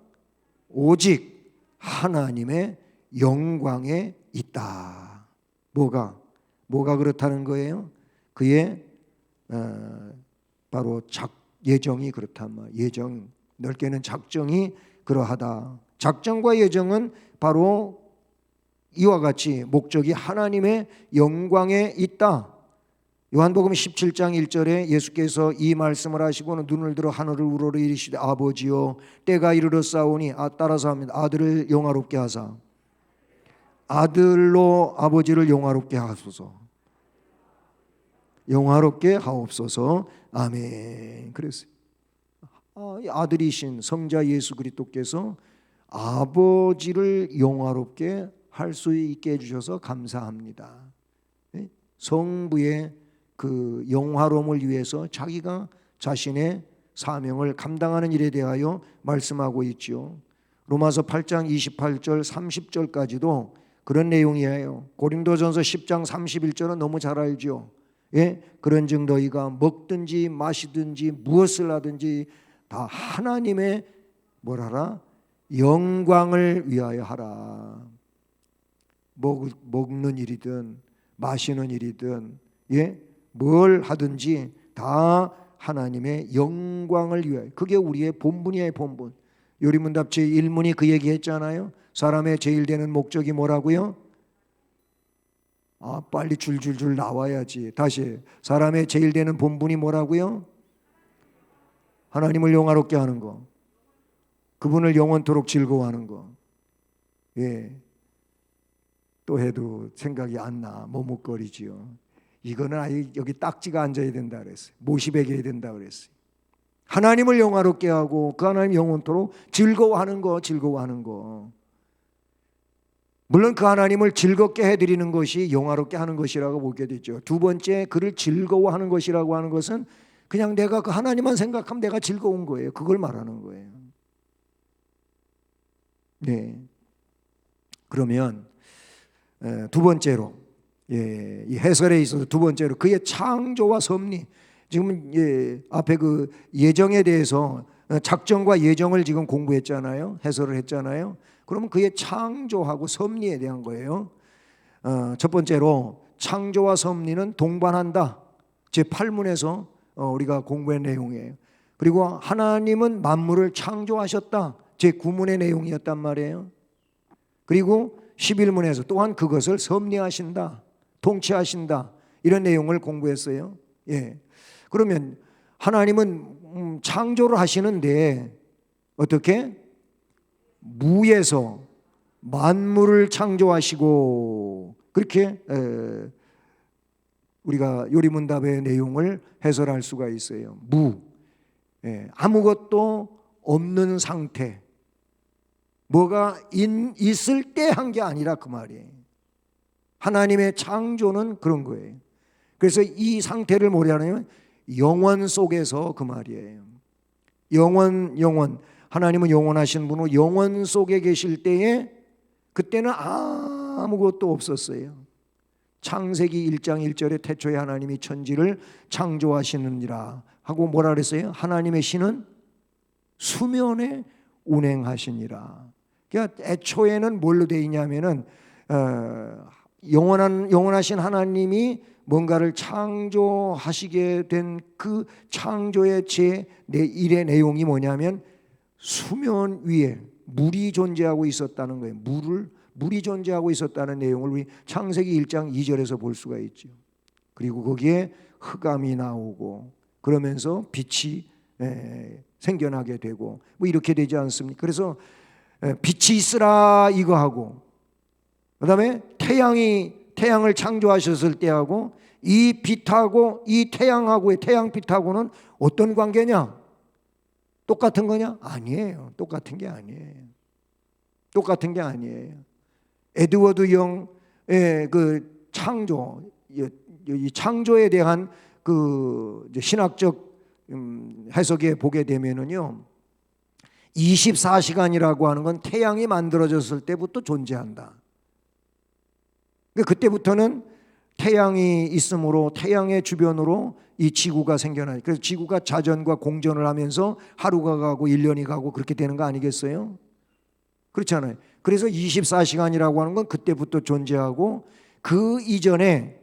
오직 하나님의 영광에 있다. 뭐가 그렇다는 거예요? 그의 바로 예정이 그렇단 말이에요. 예정, 넓게는 작정이 그러하다. 작정과 예정은 바로 이와 같이 목적이 하나님의 영광에 있다. 요한복음 17장 1절에 예수께서 이 말씀을 하시고는 눈을 들어 하늘을 우러러 이르시되 아버지여 때가 이르렀사오니 따라서 합니다. 아들을 영화롭게 하사 아들로 아버지를 영화롭게 하소서. 영화롭게 하옵소서. 아멘. 그랬어요. 아들이신 성자 예수 그리스도께서 아버지를 영화롭게 할 수 있게 해주셔서 감사합니다. 성부의 그 영화로움을 위해서 자기가 자신의 사명을 감당하는 일에 대하여 말씀하고 있죠. 로마서 8장 28절 30절까지도 그런 내용이에요. 고린도전서 10장 31절은 너무 잘 알죠. 예? 그런즉 너희가 먹든지 마시든지 무엇을 하든지 다 하나님의 뭐라라? 영광을 위하여 하라. 먹는 일이든 마시는 일이든 예? 뭘 하든지 다 하나님의 영광을 위하여. 그게 우리의 본분이에요. 본분. 요리문답 제1문이 그 얘기했잖아요. 사람의 제일 되는 목적이 뭐라고요? 빨리 줄줄줄 나와야지. 다시, 사람의 제일 되는 본분이 뭐라고요? 하나님을 영화롭게 하는 거, 그분을 영원토록 즐거워하는 거. 예, 또 해도 생각이 안 나. 머뭇거리지요. 이거는 아예 여기 딱지가 앉아야 된다 그랬어요. 못이 베겨야 된다 그랬어요. 하나님을 영화롭게 하고 그 하나님 영원토록 즐거워하는 거. 물론 그 하나님을 즐겁게 해드리는 것이 영화롭게 하는 것이라고 보게 되죠. 두 번째, 그를 즐거워하는 것이라고 하는 것은 그냥 내가 그 하나님만 생각하면 내가 즐거운 거예요. 그걸 말하는 거예요. 네. 그러면 두 번째로, 예, 이 해설에 있어서 두 번째로 그의 창조와 섭리. 지금 앞에 그 예정에 대해서 작정과 예정을 지금 공부했잖아요. 해설을 했잖아요. 그러면 그의 창조하고 섭리에 대한 거예요. 첫 번째로 창조와 섭리는 동반한다. 제8문에서 우리가 공부한 내용이에요. 그리고 하나님은 만물을 창조하셨다. 제9문의 내용이었단 말이에요. 그리고 11문에서 또한 그것을 섭리하신다, 통치하신다, 이런 내용을 공부했어요. 예. 그러면 하나님은 창조를 하시는데 어떻게? 무에서 만물을 창조하시고, 그렇게 우리가 요리문답의 내용을 해설할 수가 있어요. 무, 아무것도 없는 상태, 뭐가 있을 때 한 게 아니라 그 말이에요. 하나님의 창조는 그런 거예요. 그래서 이 상태를 뭐라 하냐면 영원 속에서, 그 말이에요. 영원. 하나님은 영원하신 분으로 영원 속에 계실 때에 그때는 아무것도 없었어요. 창세기 1장 1절에 태초에 하나님이 천지를 창조하시느니라 하고 뭐라 그랬어요? 하나님의 신은 수면에 운행하시니라. 그러니까 애초에는 뭘로 되어 있냐면은 영원하신 하나님이 뭔가를 창조하시게 된 그 창조의 제1의 내용이 뭐냐면 수면 위에 물이 존재하고 있었다는 거예요. 물이 존재하고 있었다는 내용을 우리 창세기 1장 2절에서 볼 수가 있죠. 그리고 거기에 흑암이 나오고 그러면서 빛이 생겨나게 되고 뭐 이렇게 되지 않습니까? 그래서 빛이 있으라 이거 하고, 그다음에 태양을 창조하셨을 때하고 이 빛하고 이 태양하고의 태양빛하고는 어떤 관계냐? 똑같은 거냐? 아니에요. 똑같은 게 아니에요. 똑같은 게 아니에요. 에드워드 영의 그 창조, 이 창조에 대한 그 신학적 해석에 보게 되면은요, 24시간이라고 하는 건 태양이 만들어졌을 때부터 존재한다. 그때부터는 태양이 있으므로 태양의 주변으로 이 지구가 생겨나요. 그래서 지구가 자전과 공전을 하면서 하루가 가고 1년이 가고 그렇게 되는 거 아니겠어요? 그렇잖아요. 그래서 24시간이라고 하는 건 그때부터 존재하고, 그 이전에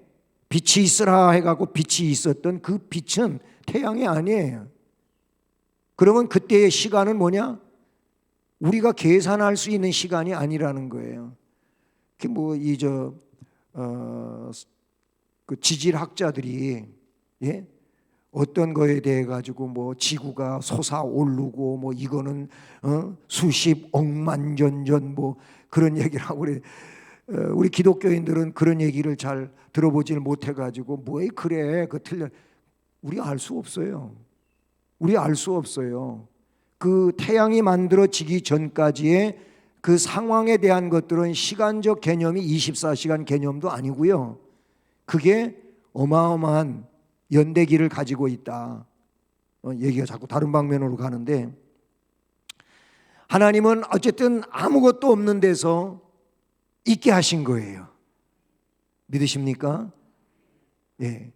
빛이 있으라 해가지고 빛이 있었던 그 빛은 태양이 아니에요. 그러면 그때의 시간은 뭐냐? 우리가 계산할 수 있는 시간이 아니라는 거예요. 그 지질학자들이 어떤 거에 대해 가지고 뭐 지구가 솟아오르고 뭐 이거는 수십 억만 년 전 뭐 그런 얘기를 하고 그래. 우리 기독교인들은 그런 얘기를 잘 들어보질 못해 가지고 뭐 그래 그 틀려. 우리 알 수 없어요. 우리 알 수 없어요. 그 태양이 만들어지기 전까지의 그 상황에 대한 것들은 시간적 개념이 24시간 개념도 아니고요. 그게 어마어마한 연대기를 가지고 있다. 얘기가 자꾸 다른 방면으로 가는데, 하나님은 어쨌든 아무것도 없는 데서 있게 하신 거예요. 믿으십니까? 예.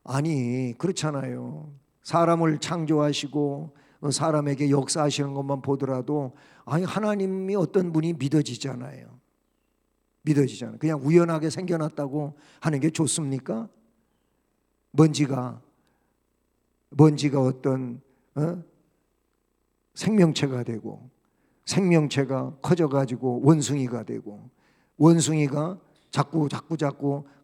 아니 그렇잖아요. 사람을 창조하시고 사람에게 역사하시는 것만 보더라도 아니 하나님이 어떤 분이 믿어지잖아요. 그냥 우연하게 생겨났다고 하는 게 좋습니까? 먼지가 어떤 생명체가 되고, 생명체가 커져가지고 원숭이가 되고, 원숭이가 자꾸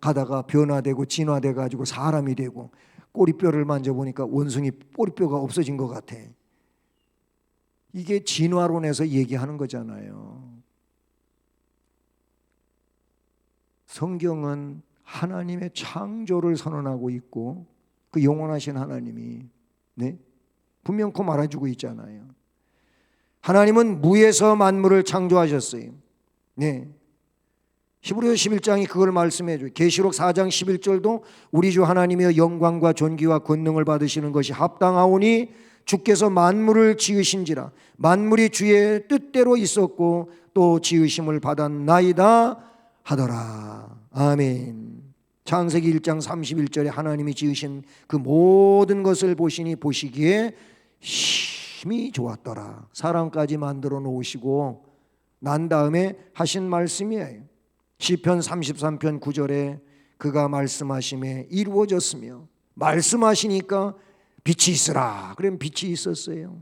가다가 변화되고 진화돼가지고 사람이 되고, 꼬리뼈를 만져보니까 원숭이 꼬리뼈가 없어진 것 같아. 이게 진화론에서 얘기하는 거잖아요. 성경은 하나님의 창조를 선언하고 있고, 그 영원하신 하나님이 분명코 말해주고 있잖아요. 하나님은 무에서 만물을 창조하셨어요. 히브리서 11장이 그걸 말씀해 줘요. 계시록 4장 11절도 우리 주 하나님이여 영광과 존귀와 권능을 받으시는 것이 합당하오니 주께서 만물을 지으신지라. 만물이 주의 뜻대로 있었고 또 지으심을 받았나이다 하더라. 아멘. 창세기 1장 31절에 하나님이 지으신 그 모든 것을 보시기에 심히 좋았더라. 사람까지 만들어 놓으시고 난 다음에 하신 말씀이에요. 시편 33편 9절에 그가 말씀하심에 이루어졌으며, 말씀하시니까 빛이 있으라. 그러면 빛이 있었어요.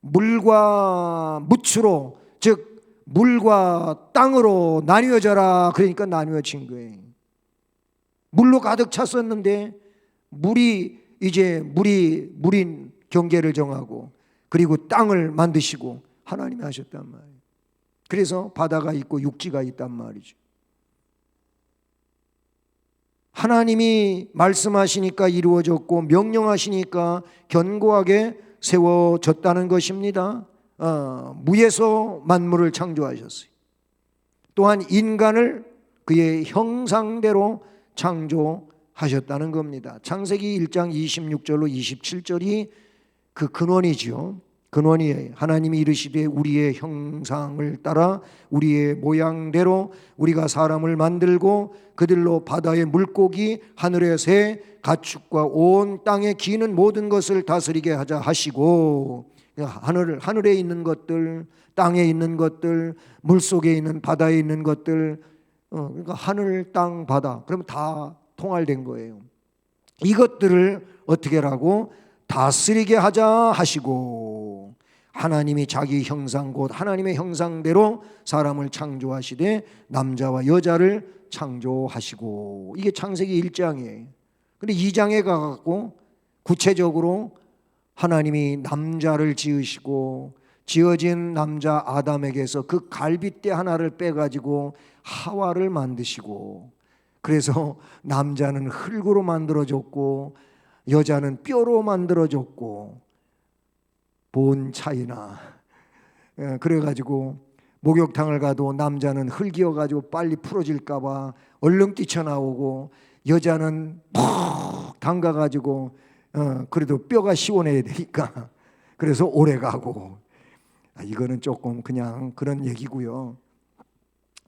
물과 묻으로, 즉 물과 땅으로 나뉘어져라. 그러니까 나뉘어진 거예요. 물로 가득 찼었는데 물이 경계를 정하고 그리고 땅을 만드시고 하나님이 하셨단 말이에요. 그래서 바다가 있고 육지가 있단 말이죠. 하나님이 말씀하시니까 이루어졌고 명령하시니까 견고하게 세워졌다는 것입니다. 무에서 만물을 창조하셨어요. 또한 인간을 그의 형상대로 창조하셨다는 겁니다. 창세기 1장 26절로 27절이 그 근원이죠. 근원이에요. 하나님이 이르시되 우리의 형상을 따라 우리의 모양대로 우리가 사람을 만들고 그들로 바다의 물고기, 하늘의 새, 가축과 온 땅에 기는 모든 것을 다스리게 하자 하시고, 하늘에 있는 것들, 땅에 있는 것들, 물속에 있는 바다에 있는 것들, 그러니까 하늘, 땅, 바다, 그러면 다 통할된 거예요. 이것들을 어떻게 하라고? 다스리게 하자 하시고, 하나님이 자기 형상 곧 하나님의 형상대로 사람을 창조하시되 남자와 여자를 창조하시고, 이게 창세기 1장이에요. 근데 2장에 가갖고 구체적으로 하나님이 남자를 지으시고 지어진 남자 아담에게서 그 갈빗대 하나를 빼가지고 하와를 만드시고, 그래서 남자는 흙으로 만들어졌고 여자는 뼈로 만들어졌고, 본 차이나. 그래가지고 목욕탕을 가도 남자는 흙이어가지고 빨리 풀어질까봐 얼른 뛰쳐나오고, 여자는 푹 담가가지고 그래도 뼈가 시원해야 되니까 그래서 오래 가고. 이거는 조금 그냥 그런 얘기고요.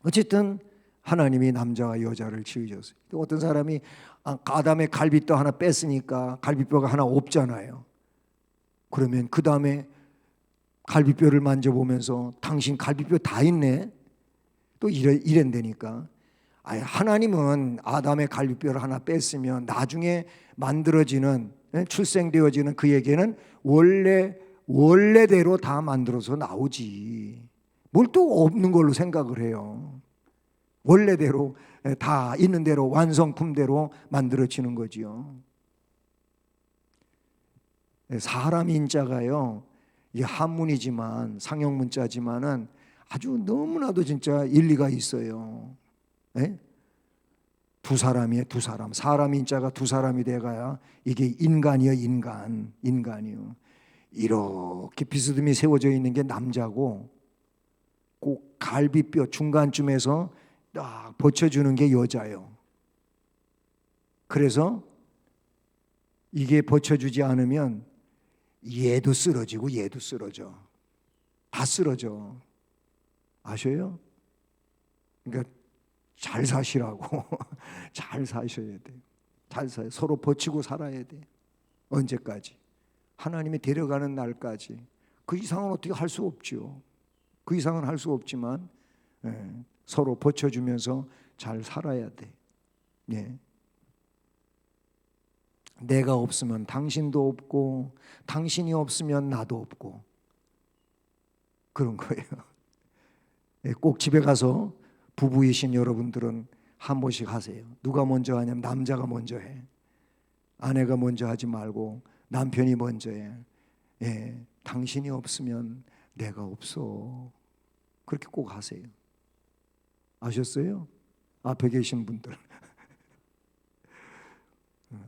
어쨌든 하나님이 남자와 여자를 지으셨어요. 어떤 사람이 아담의 갈빗뼈 하나 뺐으니까 갈빗뼈가 하나 없잖아요. 그러면 그 다음에 갈빗뼈를 만져보면서 당신 갈빗뼈 다 있네, 또 이랜다니까. 하나님은 아담의 갈빗뼈를 하나 뺐으면 나중에 만들어지는, 출생되어지는 그에게는 원래대로 다 만들어서 나오지. 뭘 또 없는 걸로 생각을 해요. 원래대로 다 있는 대로 완성품대로 만들어지는 거지요. 사람 인자가요, 이 한문이지만 상형문자지만은 아주 너무나도 진짜 일리가 있어요. 네? 두 사람이에요, 두 사람. 사람 인자가 두 사람이 돼가야 이게 인간이요, 인간이요. 이렇게 비스듬히 세워져 있는 게 남자고, 꼭 갈비뼈 중간쯤에서 딱 받쳐주는 게 여자예요. 그래서 이게 받쳐주지 않으면 얘도 쓰러지고 얘도 쓰러져. 다 쓰러져. 아셔요? 그러니까 잘 사시라고. 잘 사셔야 돼요. 잘 사요. 서로 버치고 살아야 돼. 언제까지? 하나님이 데려가는 날까지. 그 이상은 어떻게 할 수 없죠. 그 이상은 할 수 없지만 서로 버텨주면서 잘 살아야 돼. 예. 내가 없으면 당신도 없고 당신이 없으면 나도 없고, 그런 거예요. 예, 꼭 집에 가서 부부이신 여러분들은 한 번씩 하세요. 누가 먼저 하냐면 남자가 먼저 해. 아내가 먼저 하지 말고 남편이 먼저 해. 예, 당신이 없으면 내가 없어. 그렇게 꼭 하세요. 아셨어요? 앞에 계신 분들.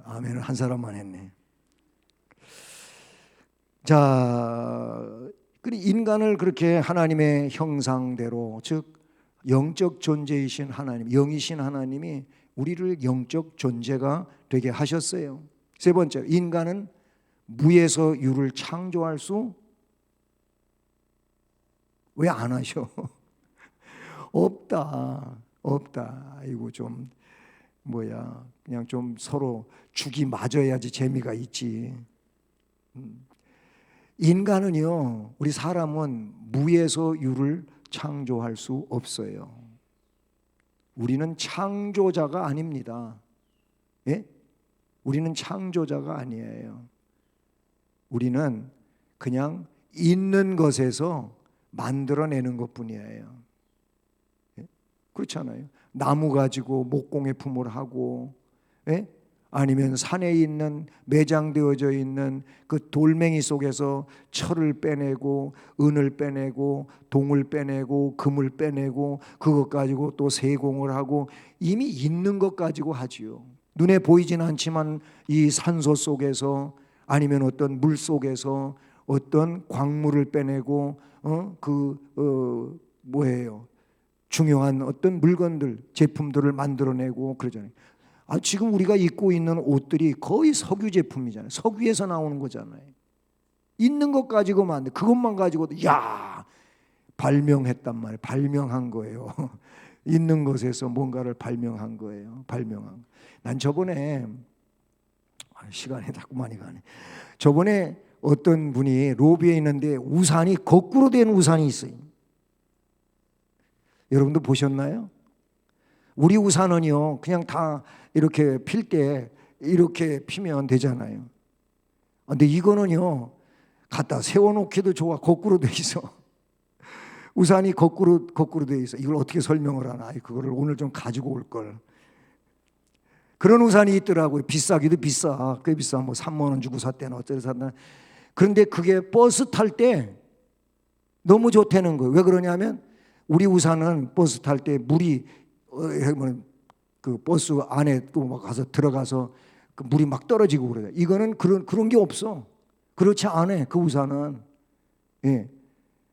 아멘을 한 사람만 했네. 자, 인간을 그렇게 하나님의 형상대로, 즉 영적 존재이신 하나님, 영이신 하나님이 우리를 영적 존재가 되게 하셨어요. 세 번째, 인간은 무에서 유를 창조할 수 왜 안 하셔? 없다. 이거 좀 그냥 좀 서로 죽이 맞아야지 재미가 있지. 인간은요, 우리 사람은 무에서 유를 창조할 수 없어요. 우리는 창조자가 아닙니다. 예? 우리는 창조자가 아니에요. 우리는 그냥 있는 것에서 만들어내는 것뿐이에요. 예? 그렇잖아요. 나무 가지고 목공의 품을 하고, 예? 아니면 산에 있는 매장되어져 있는 그 돌멩이 속에서 철을 빼내고 은을 빼내고 동을 빼내고 금을 빼내고 그것 가지고 또 세공을 하고, 이미 있는 것 가지고 하지요. 눈에 보이진 않지만 이 산소 속에서 아니면 어떤 물 속에서 어떤 광물을 빼내고 중요한 어떤 물건들, 제품들을 만들어내고 그러잖아요. 지금 우리가 입고 있는 옷들이 거의 석유 제품이잖아요. 석유에서 나오는 거잖아요. 있는 것 가지고 만든, 그것만 가지고도 발명했단 말이에요. 발명한 거예요. 있는 것에서 뭔가를 발명한 거예요. 난 저번에, 시간이 자꾸 많이 가네. 저번에 어떤 분이 로비에 있는데 우산이 거꾸로 된 우산이 있어요. 여러분도 보셨나요? 우리 우산은요, 그냥 다 이렇게 필 때 이렇게 피면 되잖아요. 근데 이거는요, 갖다 세워놓기도 좋아. 거꾸로 돼 있어. 우산이 거꾸로 돼 있어. 이걸 어떻게 설명을 하나? 그거를 오늘 좀 가지고 올 걸. 그런 우산이 있더라고요. 비싸기도 비싸. 꽤 비싸. 뭐 3만 원 주고 샀대나 어쩌고 샀나. 그런데 그게 버스 탈 때 너무 좋다는 거예요. 왜 그러냐면 우리 우산은 버스 탈 때 물이 그 버스 안에 또 막 가서 들어가서 그 물이 막 떨어지고 그래요. 이거는 그런 게 없어. 그렇지 않아. 그 우산은. 예.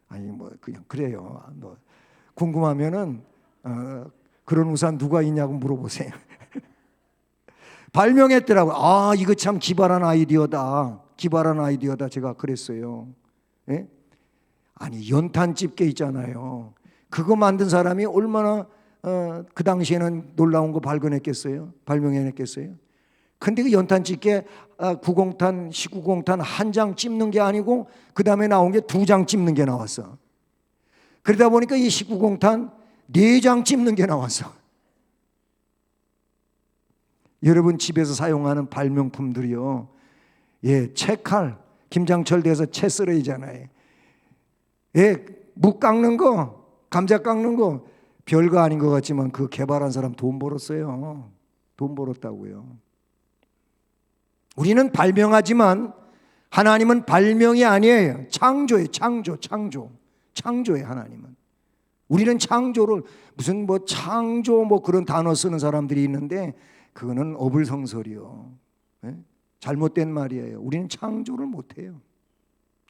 아니 뭐 그냥 그래요. 뭐 궁금하면은 그런 우산 누가 있냐고 물어보세요. 발명했더라고요. 아, 이거 참 기발한 아이디어다. 기발한 아이디어다. 제가 그랬어요. 예? 아니 연탄 집게 있잖아요. 그거 만든 사람이 얼마나 그 당시에는 놀라운 거 발명해냈겠어요. 근데 그 연탄 집게 9공탄, 19공탄 한 장 찝는 게 아니고 그 다음에 나온 게 2장 찝는 게 나왔어. 그러다 보니까 이 19공탄 4장 찝는 게 나왔어. 여러분 집에서 사용하는 발명품들이요. 예, 채칼, 김장철 돼서 채 썰어이잖아요. 예, 묵 깎는 거, 감자 깎는 거 별거 아닌 것 같지만 그 개발한 사람 돈 벌었어요. 돈 벌었다고요. 우리는 발명하지만 하나님은 발명이 아니에요. 창조예요. 창조예요. 하나님은. 우리는 창조를 무슨 뭐 창조 뭐 그런 단어 쓰는 사람들이 있는데 그거는 어불성설이요. 네? 잘못된 말이에요. 우리는 창조를 못해요.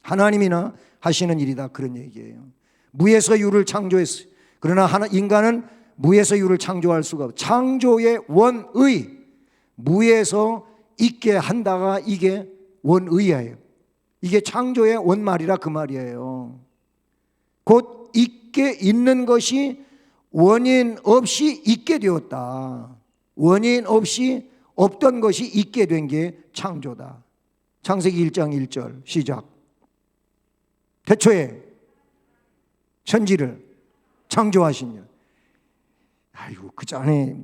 하나님이나 하시는 일이다 그런 얘기예요. 무에서 유를 창조했어요. 그러나 인간은 무에서 유를 창조할 수가 없어요. 창조의 원의, 무에서 있게 한다가 이게 원의예요. 이게 창조의 원말이라 그 말이에요. 곧 있게 있는 것이 원인 없이 있게 되었다. 원인 없이 없던 것이 있게 된 게 창조다. 창세기 1장 1절 시작. 태초에 천지를 창조하시니. 아이고 그 전에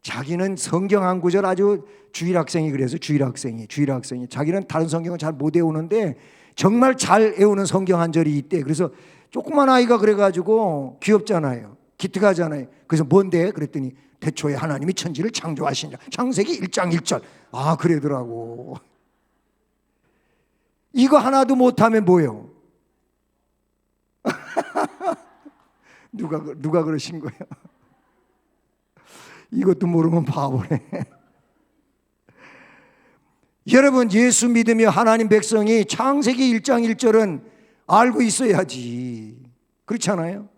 자기는 성경 한 구절 아주 주일학생이 그래서 주일학생이 자기는 다른 성경은 잘 못 외우는데 정말 잘 외우는 성경 한 절이 있대. 그래서 조그만 아이가 그래가지고 귀엽잖아요. 기특하잖아요. 그래서 뭔데? 그랬더니 태초에 하나님이 천지를 창조하시니라. 창세기 1장 1절. 아 그러더라고. 이거 하나도 못하면 뭐예요? 누가 그러신 거예요? 이것도 모르면 바보네. 여러분 예수 믿으며 하나님 백성이 창세기 1장 1절은 알고 있어야지. 그렇지 않아요?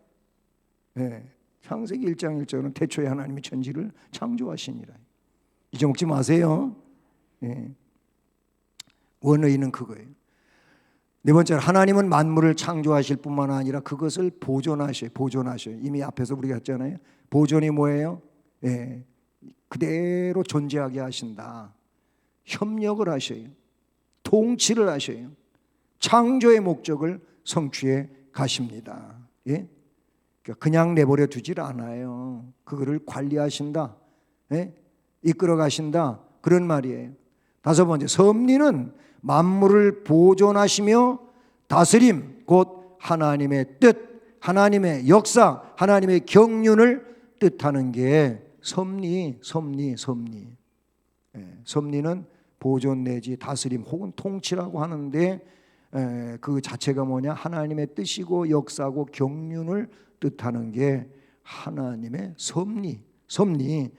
네. 창세기 1장 1절은 태초에 하나님이 천지를 창조하시니라. 잊어먹지 마세요. 네. 원의는 그거예요. 네 번째로 하나님은 만물을 창조하실 뿐만 아니라 그것을 보존하셔요. 이미 앞에서 우리가 했잖아요. 보존이 뭐예요? 네. 그대로 존재하게 하신다. 협력을 하셔요. 통치를 하셔요. 창조의 목적을 성취해 가십니다. 예? 그냥 내버려 두질 않아요. 그거를 관리하신다. 예? 이끌어 가신다. 그런 말이에요. 다섯 번째, 섭리는 만물을 보존하시며 다스림, 곧 하나님의 뜻, 하나님의 역사, 하나님의 경륜을 뜻하는 게 섭리. 예, 섭리는 보존 내지 다스림 혹은 통치라고 하는데 그 자체가 뭐냐? 하나님의 뜻이고 역사고 경륜을 뜻하는 게 하나님의 섭리라고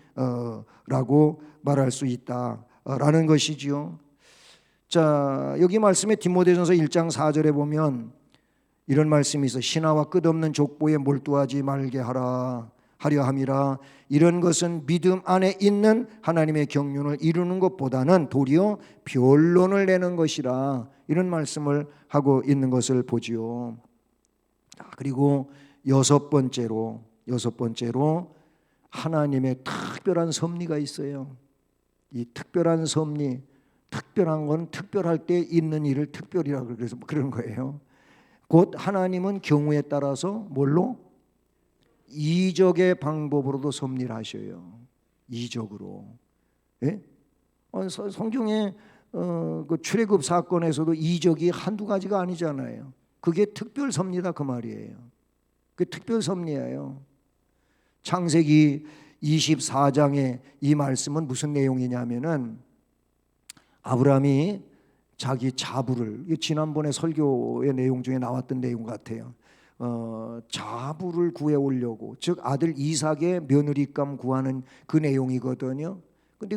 말할 수 있다라는 것이지요. 자, 여기 말씀에 디모데전서 1장 4절에 보면 이런 말씀이 있어. 신하와 끝없는 족보에 몰두하지 말게 하려 함이라. 이런 것은 믿음 안에 있는 하나님의 경륜을 이루는 것보다는 도리어 변론을 내는 것이라. 이런 말씀을 하고 있는 것을 보지요. 그리고 여섯 번째로 하나님의 특별한 섭리가 있어요. 이 특별한 섭리, 특별한 건 특별할 때 있는 일을 특별이라고 그래서 그런 거예요. 곧 하나님은 경우에 따라서 뭘로? 이적의 방법으로도 섭리를 하셔요. 이적으로. 예? 성경에 그 출애굽 사건에서도 이적이 한두 가지가 아니잖아요. 그게 특별 섭리다 그 말이에요. 그 특별 섭리예요. 창세기 24장의 이 말씀은 무슨 내용이냐면은 아브라함이 자기 자부를, 지난번에 설교의 내용 중에 나왔던 내용 같아요. 자부를 구해 오려고, 즉 아들 이삭의 며느리감 구하는 그 내용이거든요. 근데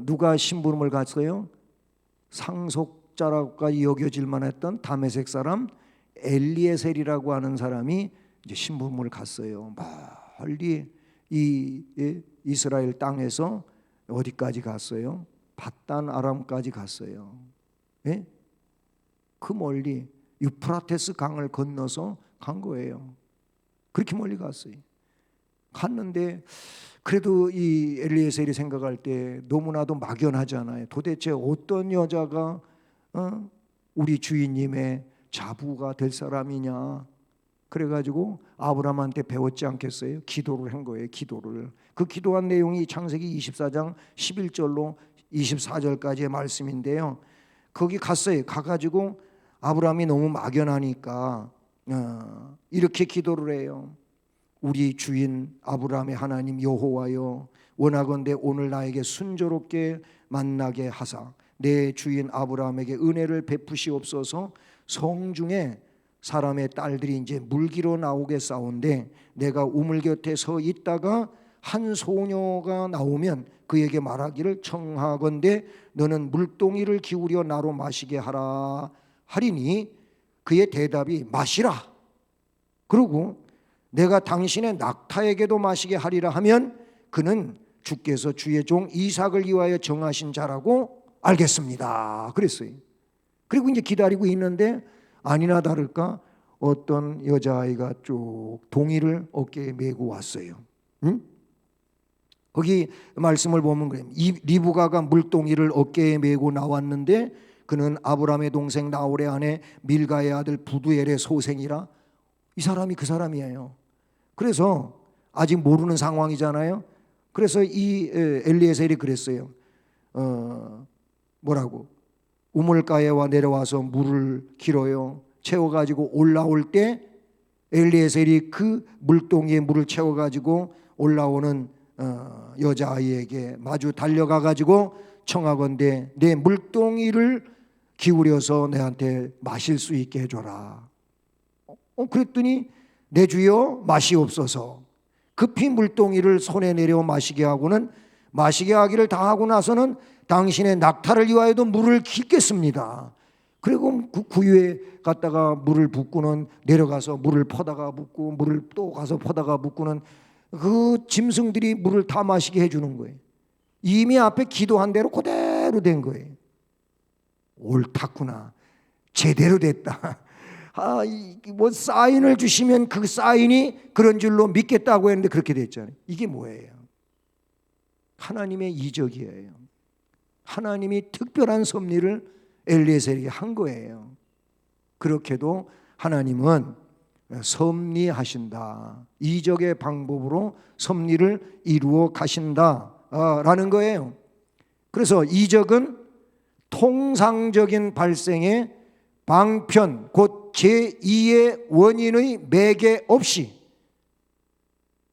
누가 심부름을 갔어요? 상속자라고까지 여겨질 만했던 다메섹 사람 엘리에셀이라고 하는 사람이 이제 심부름을 갔어요. 멀리 이 이스라엘 땅에서 어디까지 갔어요? 밧단 아람까지 갔어요. 예? 그 멀리 유프라테스 강을 건너서 간 거예요. 그렇게 멀리 갔어요. 갔는데 그래도 이 엘리에셀이 생각할 때 너무나도 막연하잖아요. 도대체 어떤 여자가 우리 주인님의 자부가 될 사람이냐. 그래가지고 아브라함한테 배웠지 않겠어요? 기도를 한 거예요. 기도를. 그 기도한 내용이 창세기 24장 11절로 24절까지의 말씀인데요. 거기 갔어요. 가가지고 아브라함이 너무 막연하니까 이렇게 기도를 해요. 우리 주인 아브라함의 하나님 여호와여, 원하건대 오늘 나에게 순조롭게 만나게 하사 내 주인 아브라함에게 은혜를 베푸시옵소서. 성중에 사람의 딸들이 이제 물기로 나오겠사온데 내가 우물 곁에 서 있다가 한 소녀가 나오면 그에게 말하기를 청하건대 너는 물동이를 기울여 나로 마시게 하라 하리니 그의 대답이 마시라. 그리고 내가 당신의 낙타에게도 마시게 하리라 하면 그는 주께서 주의 종 이삭을 위하여 정하신 자라고 알겠습니다. 그랬어요. 그리고 이제 기다리고 있는데 아니나 다를까 어떤 여자아이가 쭉 동이를 어깨에 메고 왔어요. 응? 거기 말씀을 보면 그래요. 리브가가 물동이를 어깨에 메고 나왔는데 그는 아브라함의 동생 나홀의 아내 밀가의 아들 부두엘의 소생이라. 이 사람이 그 사람이에요. 그래서 아직 모르는 상황이잖아요. 그래서 이 엘리에셀이 그랬어요. 뭐라고? 우물가에와 내려와서 물을 길어요. 채워가지고 올라올 때 엘리에셀이 그 물동이에 물을 채워가지고 올라오는 여자아이에게 마주 달려가가지고 청하건대 내 물동이를 기울여서 내한테 마실 수 있게 해줘라. 그랬더니 내 주여 마시옵소서. 급히 물동이를 손에 내려 마시게 하고는 마시게 하기를 다 하고 나서는 당신의 낙타를 위하여도 물을 깃겠습니다. 그리고 그 구유에 갔다가 물을 붓고는 내려가서 물을 퍼다가 붓고 물을 또 가서 퍼다가 붓고는 그 짐승들이 물을 다 마시게 해주는 거예요. 이미 앞에 기도한 대로 그대로 된 거예요. 옳았구나. 제대로 됐다. 뭐 사인을 주시면 그 사인이 그런 줄로 믿겠다고 했는데 그렇게 됐잖아요. 이게 뭐예요? 하나님의 이적이에요. 하나님이 특별한 섭리를 엘리에셀에게 한 거예요. 그렇게도 하나님은 섭리하신다. 이적의 방법으로 섭리를 이루어 가신다라는 거예요. 그래서 이적은 통상적인 발생의 방편, 곧 제2의 원인의 매개 없이,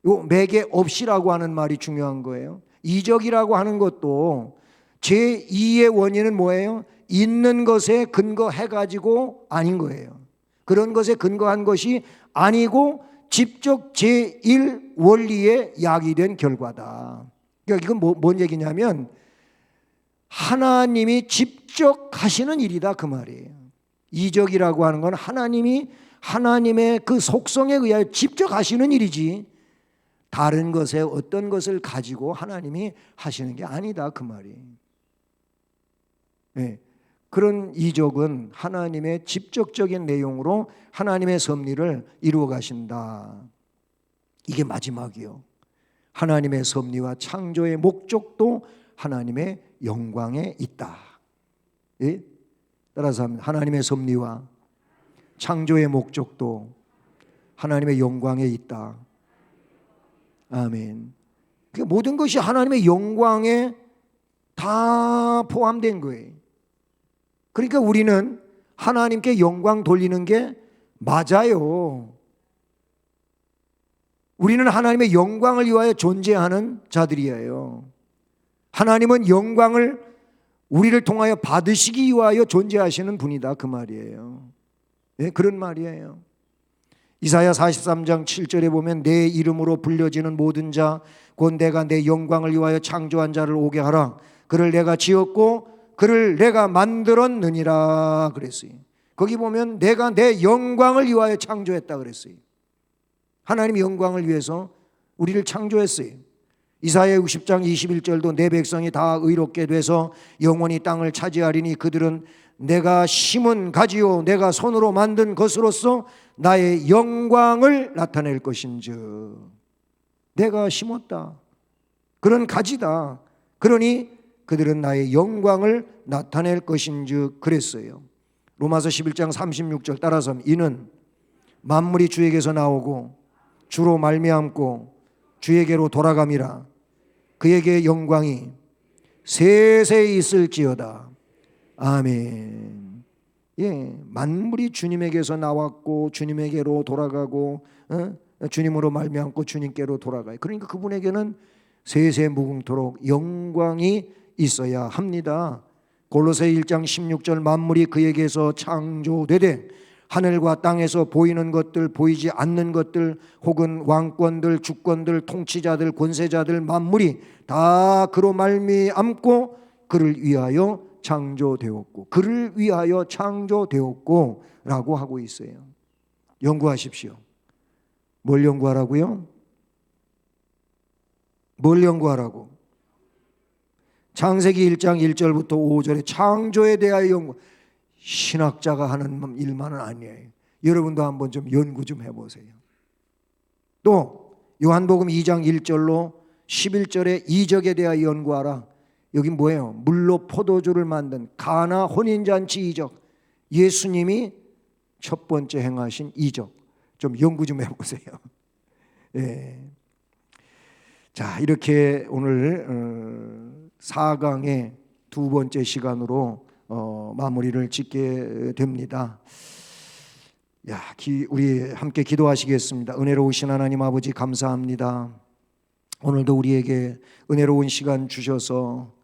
요 매개 없이라고 하는 말이 중요한 거예요. 이적이라고 하는 것도 제2의 원인은 뭐예요? 있는 것에 근거해가지고 아닌 거예요. 그런 것에 근거한 것이 아니고 직접 제1 원리에 야기된 결과다. 그러니까 이건 뭔 얘기냐면 하나님이 직접 하시는 일이다 그 말이에요. 이적이라고 하는 건 하나님이 하나님의 그 속성에 의하여 직접 하시는 일이지 다른 것에 어떤 것을 가지고 하나님이 하시는 게 아니다 그 말이에요. 네. 그런 이적은 하나님의 직접적인 내용으로 하나님의 섭리를 이루어 가신다. 이게 마지막이요. 하나님의 섭리와 창조의 목적도 하나님의 영광에 있다. 예? 따라서 하나님의 섭리와 창조의 목적도 하나님의 영광에 있다. 아멘. 그러니까 모든 것이 하나님의 영광에 다 포함된 거예요. 그러니까 우리는 하나님께 영광 돌리는 게 맞아요. 우리는 하나님의 영광을 위하여 존재하는 자들이에요. 하나님은 영광을 우리를 통하여 받으시기 위하여 존재하시는 분이다, 그 말이에요. 네, 그런 말이에요. 이사야 43장 7절에 보면 내 이름으로 불려지는 모든 자 곧 내가 내 영광을 위하여 창조한 자를 오게 하라. 그를 내가 지었고 그를 내가 만들었느니라 그랬어요. 거기 보면 내가 내 영광을 위하여 창조했다 그랬어요. 하나님 영광을 위해서 우리를 창조했어요. 이사야 60장 21절도 내 백성이 다 의롭게 돼서 영원히 땅을 차지하리니 그들은 내가 심은 가지요 내가 손으로 만든 것으로서 나의 영광을 나타낼 것인즉. 내가 심었다. 그런 가지다. 그러니 그들은 나의 영광을 나타낼 것인즉 그랬어요. 로마서 11장 36절 따라서 이는 만물이 주에게서 나오고 주로 말미암고 주에게로 돌아감이라. 그에게 영광이 세세히 있을지어다. 아멘. 예, 만물이 주님에게서 나왔고 주님에게로 돌아가고 주님으로 말미암고 주님께로 돌아가요. 그러니까 그분에게는 세세 무궁토록 영광이 있어야 합니다. 골로새 1장 16절 만물이 그에게서 창조되되 하늘과 땅에서 보이는 것들 보이지 않는 것들 혹은 왕권들 주권들 통치자들 권세자들 만물이 다 그로 말미암고 그를 위하여 창조되었고 그를 위하여 창조되었고 라고 하고 있어요. 연구하십시오. 뭘 연구하라고요? 뭘 연구하라고? 창세기 1장 1절부터 5절에 창조에 대하여 연구. 신학자가 하는 일만은 아니에요. 여러분도 한번 좀 연구 좀 해보세요. 또 요한복음 2장 1절로 11절에 이적에 대하여 연구하라. 여기 뭐예요? 물로 포도주를 만든 가나 혼인잔치 이적. 예수님이 첫 번째 행하신 이적. 좀 연구 좀 해보세요. 예. 자, 이렇게 오늘 4강의 두 번째 시간으로 마무리를 짓게 됩니다. 야, 우리 함께 기도하시겠습니다. 은혜로우신 하나님 아버지 감사합니다. 오늘도 우리에게 은혜로운 시간 주셔서